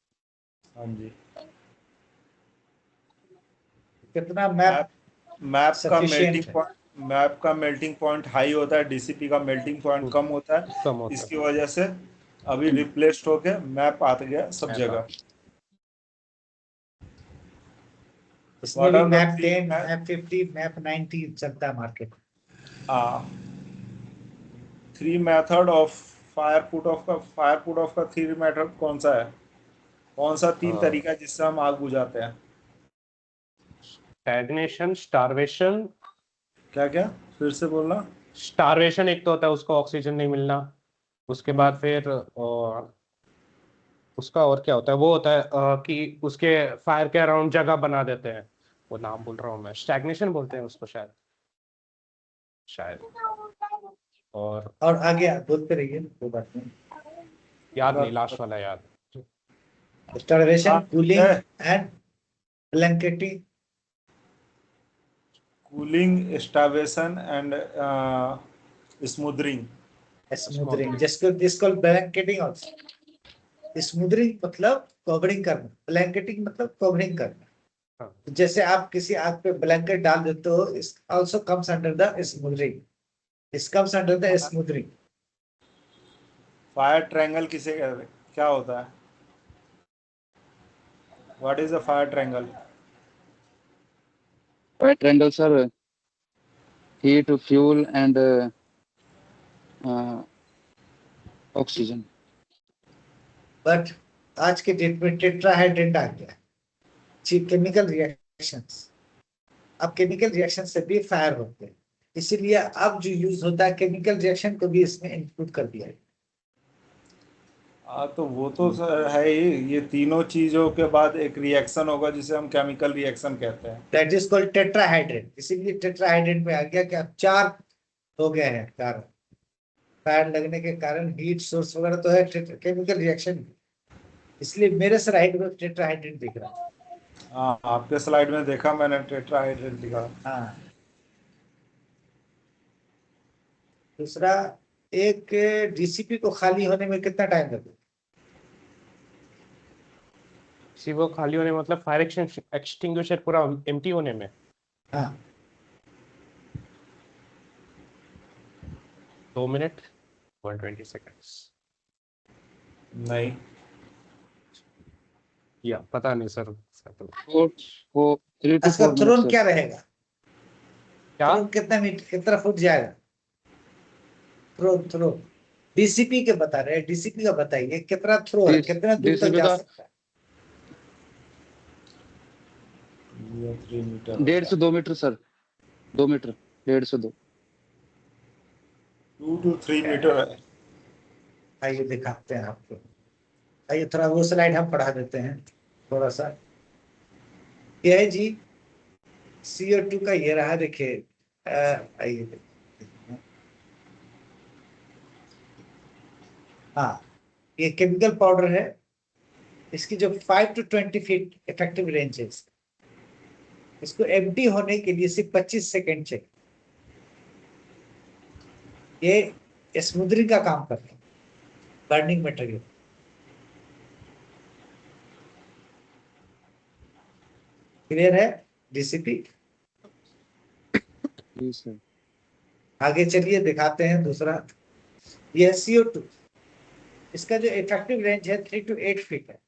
हाँ जी। कितना मैप मैप मैप का सफिशिएंट मेल्टिंग है? पॉइंट मैप का मेल्टिंग पॉइंट हाई होता है, डीसीपी का मेल्टिंग पॉइंट कम होता है, कम होता इसकी वजह से अभी रिप्लेस्ड होके मैप आ गया सब है जगह। इसमें व्हाट भी are the MAP three 10, MAP 50, MAP 90 चलता है market. Three method of fire put off का थ्री मेथड कौन सा है? कौन सा तीन तरीका जिससे हम आग बुझाते हैं? Stagnation, starvation. क्या क्या, फिर से बोलना। स्टारवेशन एक तो होता है, उसको ऑक्सीजन नहीं मिलना। उसके बाद फिर उसका और क्या होता है, वो होता है कि उसके फायर के अराउंड जगह बना देते हैं। वो नाम बोल रहा हूँ मैं, स्टैग्नेशन बोलते हैं उसको शायद शायद। और और आगे बोलते रहिए, कोई बात नहीं। याद नहीं, लास्ट वाला याद। स्टार्वेशन, हाँ, कूलिंग है। And blanketing. Cooling, starvation and smothering. Smothering, जिसको जिसको ब्लैंकेटिंग ऑल्सो। स्मूदरिंग मतलब कवरिंग करना, ब्लैंकेटिंग मतलब कवरिंग करना। हाँ। जैसे आप किसी आग पे ब्लैंकेट डाल देते हो, इस also comes under the smothering, इस comes under the smothering. Fire triangle किसे कहते हैं, क्या होता है? What is a fire triangle? Fire triangle, sir. Heat, fuel, and oxygen. But आज के डेट में टेट्राहाइड्रेट आ गया, केमिकल रिएक्शंस। अब केमिकल रिएक्शन से भी फायर होते हैं, इसीलिए अब जो यूज होता है केमिकल रिएक्शन को भी इसमें इंक्लूड कर दिया है। तो वो तो है ही, ये तीनों चीजों के बाद एक रिएक्शन होगा जिसे हम केमिकल रिएक्शन कहते हैं। दैट इज कॉल्ड टेट्राहाइड्रेट, इसीलिए टेट्राहाइड्रेट में आ गया कि अब 4 हो गए हैं कारण। फायर लगने के कारण हीट सोर्स वगैरह तो है, केमिकल रिएक्शन, इसलिए मेरे स्लाइड में टेट्राहाइड्रेट दिख रहा है। हाँ, आपके स्लाइड में देखा मैंने, टेट्राहाइड्रेट दिखा। हाँ। दूसरा, एक डीसीपी को खाली होने में कितना टाइम लगेगा? सी वो खाली होने मतलब फायर एक्सटिंग्विशर पूरा एम्प्टी होने में हाँ 2 मिनट 120 सेकंड्स। नहीं, या पता नहीं सर। 3 to इसका 4 थ्रोन minutes, क्या sir. रहेगा? क्या थ्रोन कितना मीटर, कितना फुट जाएगा? थ्रो डीसीपी के बता रहे हैं, डीसीपी का बताइए कितना थ्रो है, कितना दूर तक DCP जा का सकता है? ये 3 मीटर 1.5 से 2 मीटर, सर. 2 मीटर, 1.5 से 2. 2 to 3 मीटर है। आइए दिखाते हैं आपको। आइए थोड़ा वो स्लाइड हम पढ़ा देते हैं थोड़ा सा। ये है जी CO2 का, ये रहा, देखिए। आइए देखते हैं। हाँ, ये केमिकल पाउडर है, इसकी जो 5 to 20 फीट इफेक्टिव रेंज है, इसको एम्प्टी होने के लिए सिर्फ 25 सेकेंड चाहिए। ये स्मूदरिंग का काम करता है, बर्निंग मटेरियल। क्लियर है डीसीपी? जी सर. आगे चलिए दिखाते हैं दूसरा। ये CO2, इसका जो इफेक्टिव रेंज है 3 to 8 फीट है।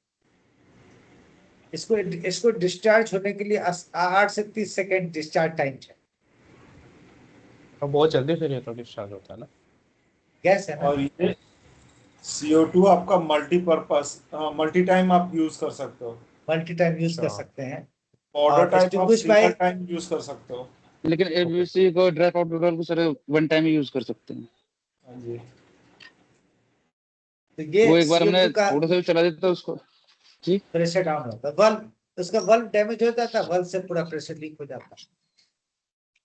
इसको डिस्चार्ज होने के लिए 8 से 30 सेकेंड डिस्चार्ज टाइम है। तो बहुत जल्दी फिर ये तो डिस्चार्ज होता है ना। गैस है ना? और ये CO2 आपका मल्टीपर्पस, मल्टी टाइम आप यूज कर सकते हो। मल्टी टाइम यूज कर अच्छा। सकते हैं। पाउडर और टाइप आप extinguish single by- time use कर सकते हो। लेकिन एबीसी को ड्राई पाउडर को सर 1 टाइम ही यूज कर सकते हैं. हाँ जी। तो ये वो एक बार हमने CO2 का थोड़ा सा भी चला देता उसको. जी. प्रेशर डाउन होता है, वल्व उसका वल्व डैमेज हो जाता है, वल्व से पूरा प्रेशर लीक हो जाता है।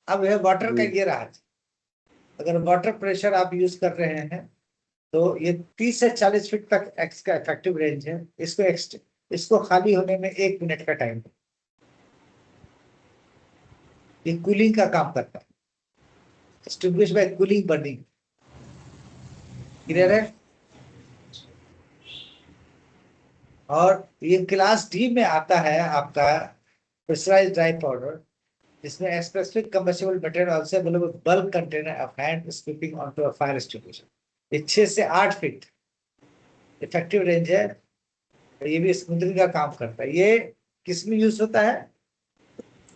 अब यह वाटर का ये रहा, अगर वाटर प्रेशर आप यूज कर रहे हैं तो ये 30 से 40 फीट तक एक्स का इफेक्टिव रेंज है। इसको खाली होने में 1 मिनट का टाइम है। ये कूलिंग का काम करता है, extinguish by cooling burning. Clear है? और ये क्लास डी में आता है आपका प्रेशराइज्ड ड्राई पाउडर, जिसमें specific combustible material also available bulk container of hand skipping onto a fire extinguisher. ये 6 से 8 फीट इफेक्टिव रेंज है। ये भी स्मूदरिंग का काम करता है। ये किस में यूज होता है?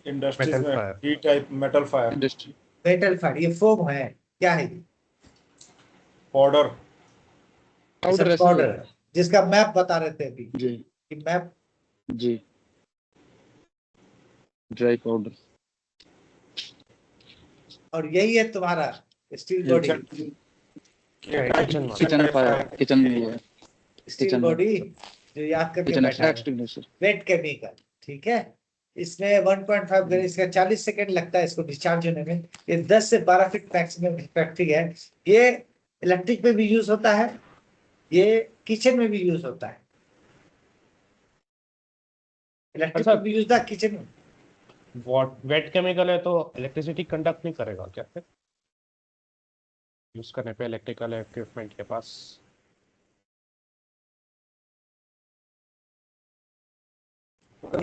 इंडस्ट्रीज Metal में fire. E type metal fire, industry. Metal fire. ये फोम है, क्या है? पाउडर। पाउडर है पाउडर सर. है, जिसका मैप बता रहे थे अभी जी. कि मैप। जी. Dry powder. और यही है तुम्हारा steel body. Kitchen fire. Kitchen में है. स्टील kitchen बॉडी जो याद करके किचन बैठा है, एक्सटिंग्विशर. Wait chemical. ठीक है, इसमें 1.5 ग्रेड, इसका 40 सेकंड लगता है इसको डिस्चार्ज होने में। ये 10 से 12 फीट मैक्सिमम इफेक्टिव है। ये इलेक्ट्रिक पे भी यूज होता है ये किचन में भी यूज होता है, इलेक्ट्रिक अच्छा। भी यूज होता है किचन में। वेट केमिकल है तो इलेक्ट्रिसिटी कंडक्ट नहीं करेगा क्या फिर यूज करने पे इलेक्ट्रिकल इक्विपमेंट के पास?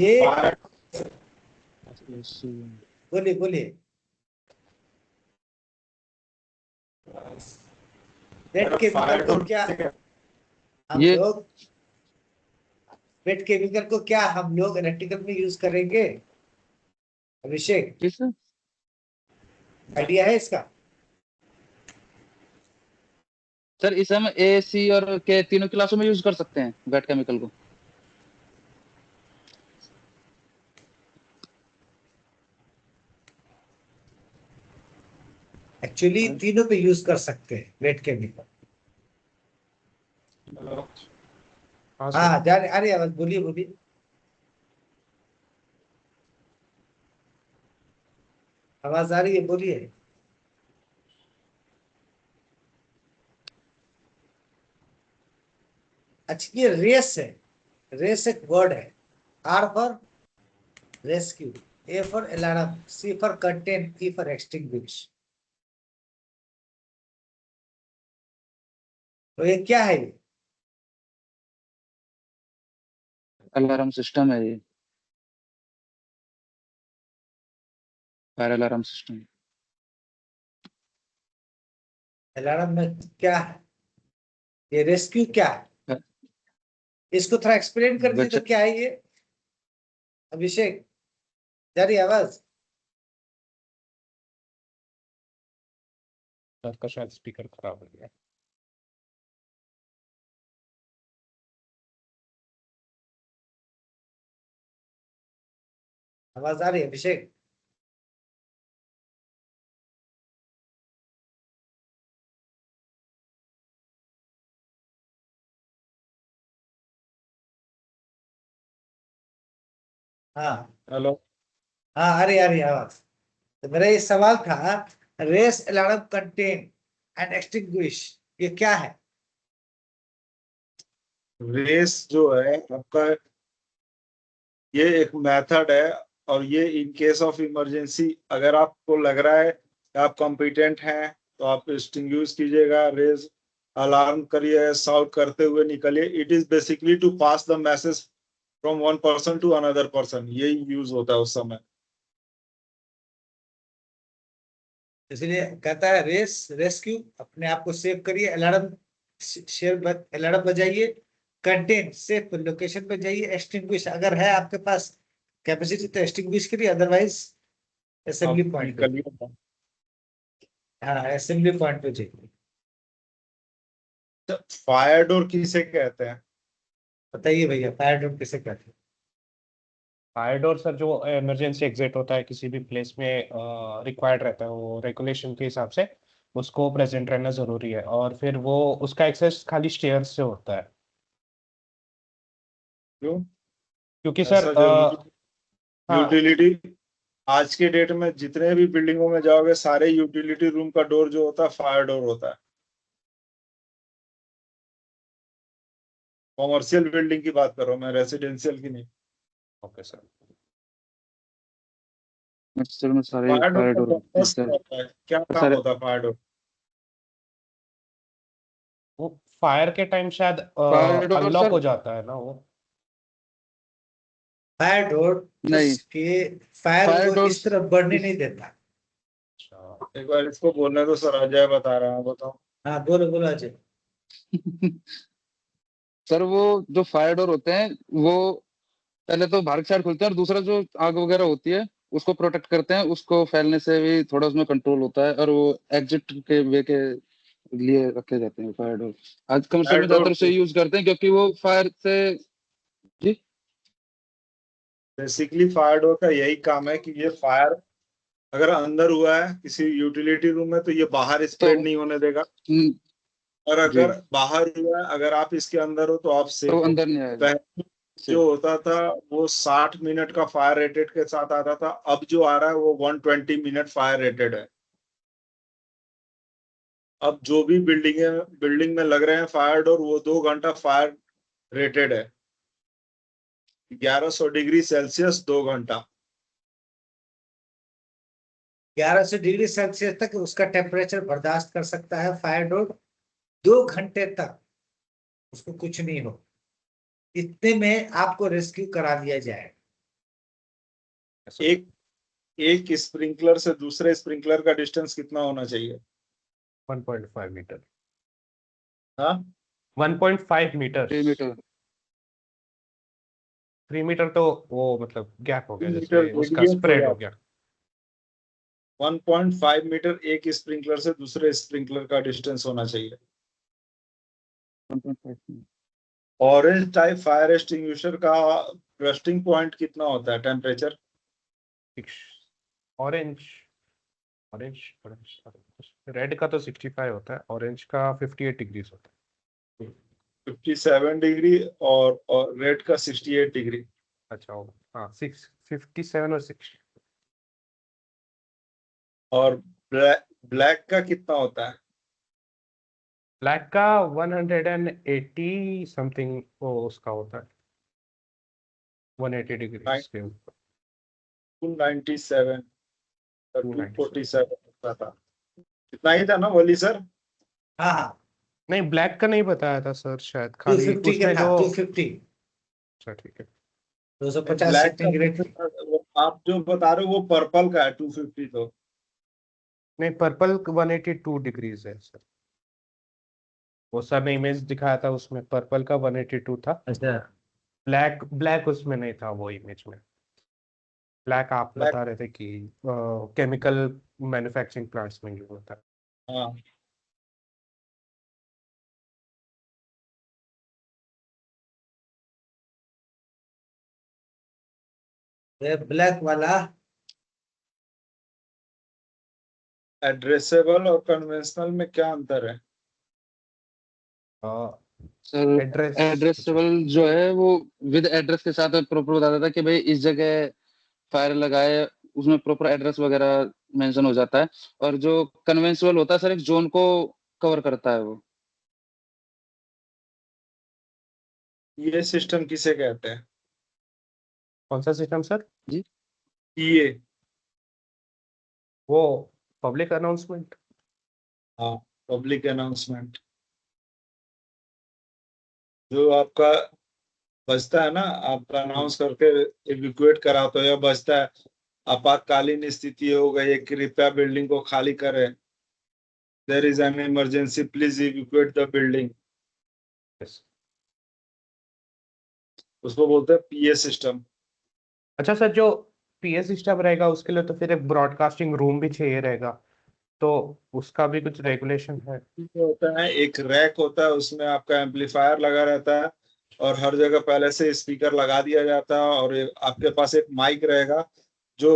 ये बोलिए बोलिए। वेट केमिकल को क्या हम ये- लोग वेट केमिकल को क्या हम लोग इलेक्ट्रिकल में यूज करेंगे? अभिषेक, किस आइडिया है इसका? सर इसे हम ए सी और के तीनों क्लासों में यूज कर सकते हैं वेट केमिकल को। एक्चुअली तीनों पे यूज कर सकते हैं वेट केमिकल। हाँ हाँ जाने, अरे आवाज बोलिए बोलिए। आवाज आ रही है, बोलिए। अच्छा, ये रेस है, रेस एक वर्ड है। R for rescue, A for alarm, C for contain, E for extinguish. तो ये क्या है? ये अलार्म सिस्टम है ये, फायर अलार्म सिस्टम। अलार्म में क्या है? ये रेस्क्यू क्या है? इसको थोड़ा एक्सप्लेन कर दीजिए तो क्या है ये अभिषेक? जा रही है आवाज? का शायद स्पीकर खराब हो गया। आवाज आ रही है अभिषेक? हाँ हेलो। हाँ, आ रही है आवाज। तो मेरा ये सवाल था, race alarm contain and extinguish, ये क्या है? रेस जो है आपका, ये एक मेथड है, और ये इन केस ऑफ इमरजेंसी अगर आपको लग रहा है कि आप कॉम्पिटेंट हैं तो आप एक्सटिंग्विश कीजिएगा, रेस अलार्म करिए, साउट करते हुए निकलिए। It is basically to pass the message from one person to another person, यही यूज होता है उस समय। इसलिए कहता है रेस रेस्क्यू, अपने आप को सेव करिए, अलार्म अलार्म बजाइए, कंटेन सेफ लोकेशन पे जाइए, एक्सटिंग्विश अगर है आपके पास कैपेसिटी तो एक्सटिंग्विश करिए, अदरवाइज असेंबली पॉइंट पे। निकलिए। हाँ, असेंबली पॉइंट पे जाइए। फायर डोर किसे कहते हैं? बताइए भैया, फायर डोर किसे कहते हैं? फायर डोर सर जो इमरजेंसी एग्जिट होता है किसी भी प्लेस में रिक्वायर्ड रहता है, वो रेगुलेशन के हिसाब से उसको प्रेजेंट रहना जरूरी है, और फिर वो उसका एक्सेस खाली स्टेयर से होता है। क्यों क्योंकि सर ऐसा जरूरी? हाँ यूटिलिटी, आज के डेट में जितने भी बिल्डिंगों में जाओगे सारे यूटिलिटी रूम का डोर जो होता है फायर डोर होता है। कॉमर्शियल बिल्डिंग की बात कर रहा हूँ मैं, रेसिडेंशियल की नहीं। Okay sir. मिक्सचर में सारे फायर डोर फायर का डोर पर्पस क्या होता है, क्या काम सर होता है फायर डोर? वो फायर के टाइम शायद फायर डोर अनलॉक सर हो जाता है ना वो। फायर डोर नहीं, के फायर फायर को डोर इस तरह बढ़ने नहीं देता। अच्छा। एक बार इसको बोलने तो सर, अजय बता रहा है, बताओ। हाँ बोलो बोलो अजय। सर वो जो फायर डोर होते हैं वो पहले तो बाहर की साइड खुलते हैं, और दूसरा जो आग वगैरह होती है उसको प्रोटेक्ट करते हैं, उसको फैलने से भी थोड़ा उसमें कंट्रोल होता है, और वो एग्जिट के वे के लिए रखे जाते हैं फायर डोर। आज कमर्शियल फायर में डोर ज्यादातर उसे यूज करते हैं क्योंकि वो फायर से। जी बेसिकली फायर डोर का यही काम है कि ये फायर अगर अंदर हुआ है किसी यूटिलिटी रूम में तो ये बाहर तो स्प्रेड नहीं होने देगा, हम्म, और जी अगर बाहर हुआ है, अगर आप इसके अंदर हो तो आप तो सेफ हो। अंदर नहीं आएगा। पहले जो होता था वो 60 मिनट का फायर रेटेड के साथ आता था, अब जो आ रहा है वो 120 मिनट फायर रेटेड है। अब जो भी बिल्डिंग में लग रहे हैं फायर डोर, वो 2 घंटा फायर रेटेड है। 1100 डिग्री सेल्सियस 2 घंटा। 1100 डिग्री सेल्सियस तक उसका टेम्परेचर बर्दाश्त कर सकता है फायर डोर, 2 घंटे तक उसको कुछ नहीं हो, इतने में आपको रेस्क्यू करा दिया जाए। एक स्प्रिंकलर से दूसरे स्प्रिंकलर का डिस्टेंस कितना होना चाहिए? 1.5 मीटर। हाँ 1.5 मीटर। 3 मीटर। 3 मीटर तो वो मतलब गैप हो गया, 3 जैसे मीटर उसका radius स्प्रेड हो हो गया। 1.5 मीटर एक स्प्रिंकलर से दूसरे स्प्रिंकलर का डिस्टेंस होना चाहिए। 1.5। ऑरेंज टाइप फायर एक्सटिंग्विशर का रस्टिंग पॉइंट कितना होता है, टेम्परेचर? ऑरेंज ऑरेंज रेड का तो 65 होता है, ऑरेंज का 58 डिग्रीज होता है। 57 डिग्री और रेड का 68 डिग्री। अच्छा हाँ 57 और 60। और ब्लैक का कितना होता है? ब्लैक का 180 समथिंग वो उसका होता है, 180 डिग्री के ऊपर। 297 297। 247 होता था, इतना ही था ना वली सर? हाँ हाँ, नहीं ब्लैक का नहीं बताया था सर, शायद खाली 250 का उसमें था, जो। 250, अच्छा ठीक है। 250 ब्लैक सेंटीग्रेड। का आप जो बता रहे हो वो पर्पल का है 250 तो। नहीं पर्पल 182 डिग्रीज है सर, वो सर ने इमेज दिखाया था उसमें पर्पल का 182 था। अच्छा, ब्लैक ब्लैक उसमें नहीं था वो इमेज में। ब्लैक आप ब्लैक, बता रहे थे कि केमिकल मैन्युफैक्चरिंग प्लांट्स में यूज होता है। हाँ ये ब्लैक वाला एड्रेसेबल और कन्वेंशनल में क्या अंतर है? Sir address. एड्रेसेबल जो है वो विद एड्रेस के साथ प्रॉपर बताता था कि भाई इस जगह फायर लगाए, उसमें प्रॉपर एड्रेस वगैरह मेंशन हो जाता है। और जो कन्वेंशनल होता है सर, एक जोन को कवर करता है वो। ये सिस्टम किसे कहते हैं? कौन सा सिस्टम सर? जी। ये वो पब्लिक अनाउंसमेंट। हाँ पब्लिक अनाउंसमेंट। जो आपका बजता है ना, आपका अनाउंस करके इवैक्यूएट कराते हो या बजता है, आपातकालीन स्थिति हो गई है, कृपया बिल्डिंग को खाली करें, there is an emergency please evacuate the building, उसको बोलते हैं पीए सिस्टम। अच्छा सर, जो पीए सिस्टम रहेगा उसके लिए तो फिर एक ब्रॉडकास्टिंग रूम भी चाहिए रहेगा, तो उसका भी कुछ रेगुलेशन है? होता है एक रैक होता है, उसमें आपका एम्पलीफायर लगा रहता है और हर जगह पहले से स्पीकर लगा दिया जाता है, और आपके पास एक माइक रहेगा जो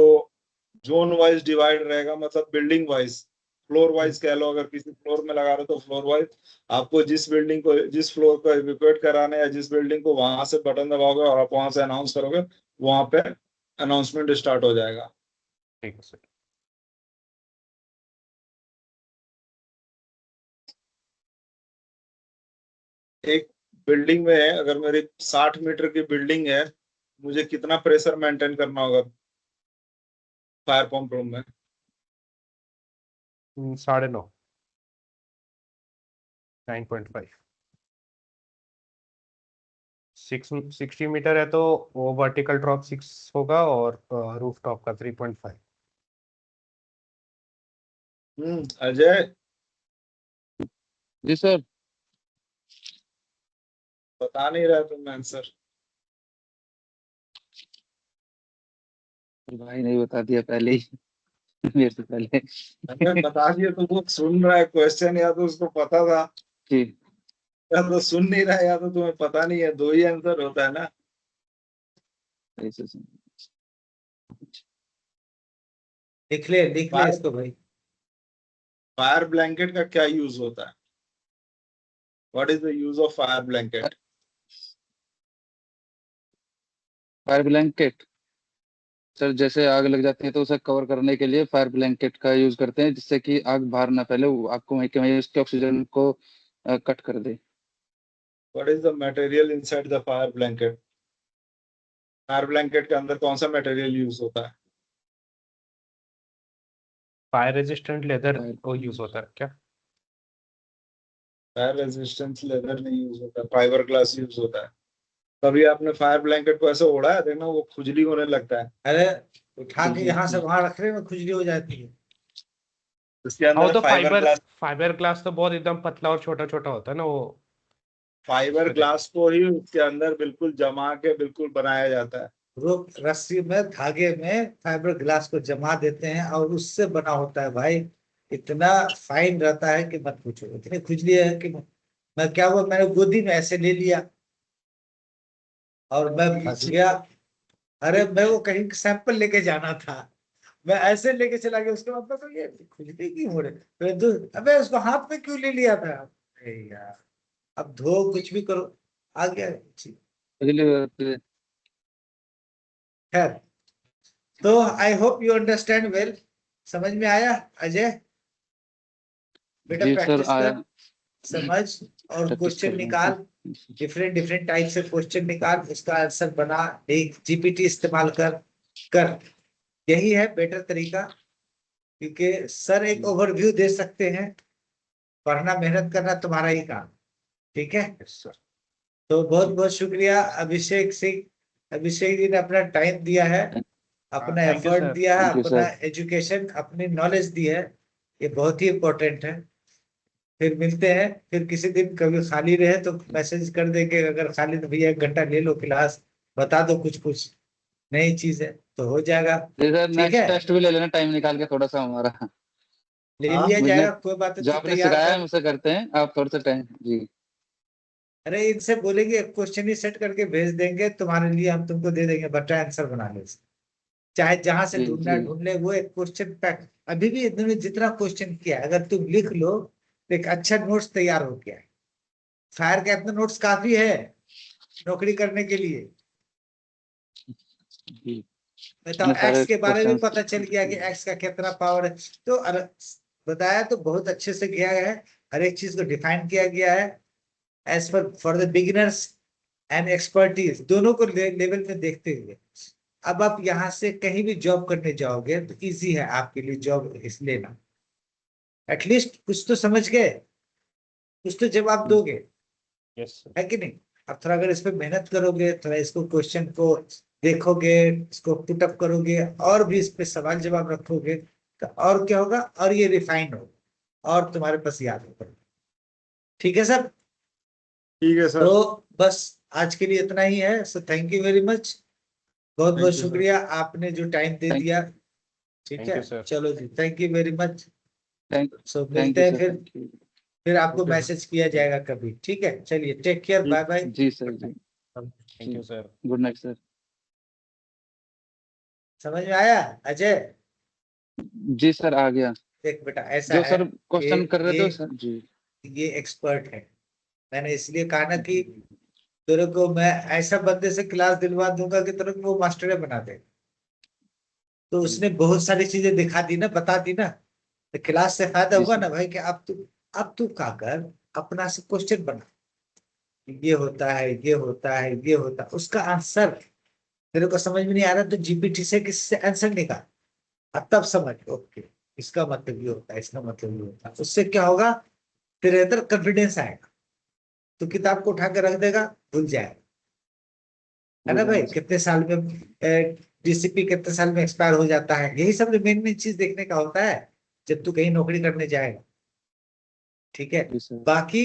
जोन वाइज डिवाइड रहेगा, मतलब बिल्डिंग वाइज, फ्लोर वाइज कह लो, अगर किसी फ्लोर में लगा रहे हो तो फ्लोर वाइज आपको जिस फ्लोर को इवैक्यूएट कराना है या जिस बिल्डिंग को, वहां से बटन दबाओगे और आप वहां से अनाउंस करोगे, वहां पे अनाउंसमेंट स्टार्ट हो जाएगा। ठीक है सर। एक बिल्डिंग में है, अगर मेरी 60 मीटर की बिल्डिंग है, मुझे कितना प्रेशर मेंटेन करना होगा फायर पंप रूम में? 9.5। 9.5। 60 मीटर है तो वो वर्टिकल ड्रॉप 6 होगा और रूफ टॉप का 3.5। अजय जी सर। बता नहीं रहा तुम आंसर? भाई नहीं बता दिया पहले ही मेरे से पहले। मैंने बता दिया तो वो सुन रहा है क्वेश्चन, या तो उसको पता था, जी। या तो सुन नहीं रहा है, या तो तुम्हें पता नहीं है, दो ही आंसर होता है ना। ऐसे से। लिख ले इसको भाई। फायर ब्लैंकेट का क्या यूज होता है? What is the use of fire blanket? Fire blanket sir जैसे आग लग जाती है तो उसे कवर करने के लिए फायर ब्लैंकेट का यूज करते हैं, जिससे कि आग बाहर ना फैले, वो आग को वहीं के वहीं उसके ऑक्सीजन को कट कर दे। What is the material inside the fire blanket? Fire blanket के अंदर कौन सा मटेरियल यूज होता है? फायर रेजिस्टेंट लेदर वो यूज होता है क्या? फायर रेजिस्टेंस लेदर नहीं यूज होता, फाइबर ग्लास यूज होता है। कभी आपने फायर ब्लैंकेट को ऐसे ओढ़ा है? देखना वो खुजली होने लगता है। अरे उठा के यहाँ से वहां रखने में खुजली हो जाती है। उसके वो अंदर तो फाइबर फाइबर ग्लास तो बहुत एकदम पतला और छोटा छोटा होता है ना वो। फाइबर ग्लास को ही उसके अंदर बिल्कुल जमा के बिल्कुल बनाया जाता है। रोप रस्सी में धागे में फाइबर ग्लास को जमा देते हैं और उससे बना होता है भाई। इतना फाइन रहता है कि मत पूछो, इतनी खुजली है कि मैं क्या हुआ, मैंने गोदी में ऐसे ले लिया और मैं फंस गया। अरे मैं वो कहीं सैंपल लेके जाना था, मैं ऐसे लेके चला गया, उसके बाद तो ये खुजली क्यों हो रही, अबे उसको हाथ में क्यों ले लिया था। अरे यार अब धो कुछ भी करो, आ गया। अगली खैर, तो I hope you understand well. समझ में आया अजय? बेटा जी सर प्रैक्टिस आया। कर, समझ और प्रैक्टिस क्वेश्चन कर रहा हूँ निकाल, डिफरेंट डिफरेंट टाइप से क्वेश्चन निकाल, उसका आंसर बना, एक जीपीटी इस्तेमाल कर यही है बेटर तरीका। क्योंकि सर एक ओवरव्यू दे सकते हैं, पढ़ना मेहनत करना तुम्हारा ही काम। ठीक है, तो बहुत बहुत शुक्रिया अभिषेक सिंह। अभिषेक जी ने अपना टाइम दिया है, अपना थैंक यू एफर्ट सर। दिया है, Thank you, अपना sir. एजुकेशन अपनी नॉलेज दी है, ये बहुत ही इम्पोर्टेंट है। फिर मिलते हैं, फिर किसी दिन कभी खाली रहे तो मैसेज कर देंगे, अगर खाली तो भैया 1 घंटा ले लो क्लास, बता दो कुछ कुछ नई चीज है तो हो जाएगा। जी सर ठीक नेक्स्ट है, टेस्ट भी ले लेना टाइम निकाल के थोड़ा सा हमारा। ले हाँ, लिया मुझे जाएगा, कोई बात नहीं, जो तो आपने तैयार सिखाया है कर। मुझसे करते हैं, आप थोड़ा सा टाइम जी। अरे इनसे बोलेंगे क्वेश्चन ही सेट करके भेज देंगे तुम्हारे लिए, हम तुमको दे देंगे, बच्चा आंसर बना ले, चाहे जहां से जी ढूंढना जी ढूंढ ले। वो एक क्वेश्चन पैक, अभी भी इन्होंने जितना क्वेश्चन किया है, अगर तुम लिख लो तो एक अच्छा नोट्स तैयार हो गया है। फायर का इतना नोट्स काफी है नौकरी करने के लिए। जी बताओ, इतने सारे एक्स के बारे में क्वेश्चंस। पता चल गया कि एक्स का कितना पावर है। तो बताया तो बहुत अच्छे से किया है, हर एक चीज को डिफाइन किया गया है as per for the beginners and expertise, दोनों को लेवल में देखते हुए। अब आप यहाँ से कहीं भी जॉब करने जाओगे तो इजी है आपके लिए जॉब इस लेना। एटलीस्ट कुछ तो समझ गए, कुछ तो जवाब दोगे, यस सर। है कि नहीं? अब थोड़ा अगर इस पे मेहनत करोगे, थोड़ा इसको क्वेश्चन को देखोगे, इसको पुटअप करोगे और भी इस पे सवाल जवाब रखोगे, तो और क्या होगा, और ये रिफाइन होगा और तुम्हारे पास याद होगा। ठीक है सर? ठीक है सर। तो बस आज के लिए इतना ही है। So thank you very much, बहुत बहुत Thank you, sir. शुक्रिया आपने जो टाइम दे Thank- दिया। ठीक Thank है, you, sir. चलो जी, thank you very much. Thank so thank मिलते यू हैं सर। फिर थैंक यू। फिर आपको Okay, sir. मैसेज किया जाएगा कभी। ठीक है, चलिए, टेक केयर, बाय बाय। जी सर जी thank you sir. Good night sir. समझ में आया अजय? जी सर आ गया। देख बेटा, ऐसा जो है सर क्वेश्चन कर रहे थे सर जी। ये एक्सपर्ट है, मैंने इसलिए कहा ना कि तेरे को मैं ऐसा बंदे से क्लास दिलवा दूंगा कि तेरे को वो मास्टर बना दे। तो उसने बहुत सारी चीजें दिखा दी ना, बता दी ना, तो क्लास से फायदा जी हुआ सर ना भाई कि अब तू क्या कर, अपना से क्वेश्चन बना, ये होता है, ये होता है, ये होता है, उसका आंसर तेरे को समझ में नहीं आ रहा तो जीपीटी से किससे आंसर निकाल, अब तब समझ, ओके इसका मतलब ये होता है, इसका मतलब ये होता है। उससे क्या होगा, तेरे अंदर कॉन्फिडेंस आएगा, तो किताब को उठा के रख देगा, भूल जाएगा। है ना भाई? कितने साल में डीसीपी कितने साल में एक्सपायर हो जाता है, यही सब मेन मेन चीज देखने का होता है जब तू कहीं नौकरी करने जाएगा। ठीक है, जी सर। बाकी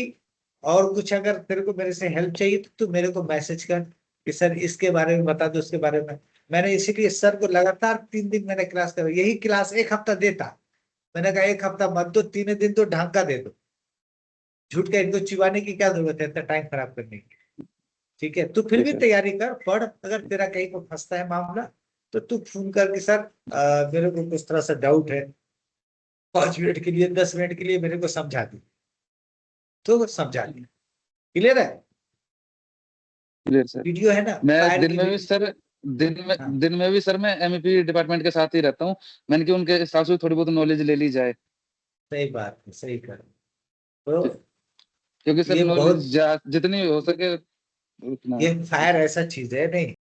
और कुछ अगर तेरे को मेरे से हेल्प चाहिए तो तू मेरे को मैसेज कर कि सर इसके बारे में बता दो, उसके बारे में। मैंने इसीलिए सर को लगातार 3 दिन मैंने क्लास कर, यही क्लास 1 हफ्ता देता, मैंने कहा 1 हफ्ता मत दो, 3 दिन तो ढंग का दे दो, झूठ का इनको चिबाने की क्या जरूरत है इतना टाइम खराब करने की। ठीक है, तू फिर जी भी सर। तैयारी कर, पढ़, अगर तेरा कहीं को फंसता है मामला तो तू फोन करके सर मेरे को कुछ तरह से डाउट है, 5 मिनट के लिए 10 मिनट के लिए मेरे को समझा दी, तो समझा दी। क्लियर है? Clear sir. वीडियो है ना मैं फायर दिन की में भी सर हाँ। दिन में भी सर मैं एमईपी डिपार्टमेंट के साथ ही रहता हूँ। मैंने कि उनके हिसाब से थोड़ी बहुत नॉलेज ले ली जाए, सही बात है, सही कर। तो क्योंकि सर ये बहुत नॉलेज जितनी हो सके उतना। ये फायर ऐसा चीज है नहीं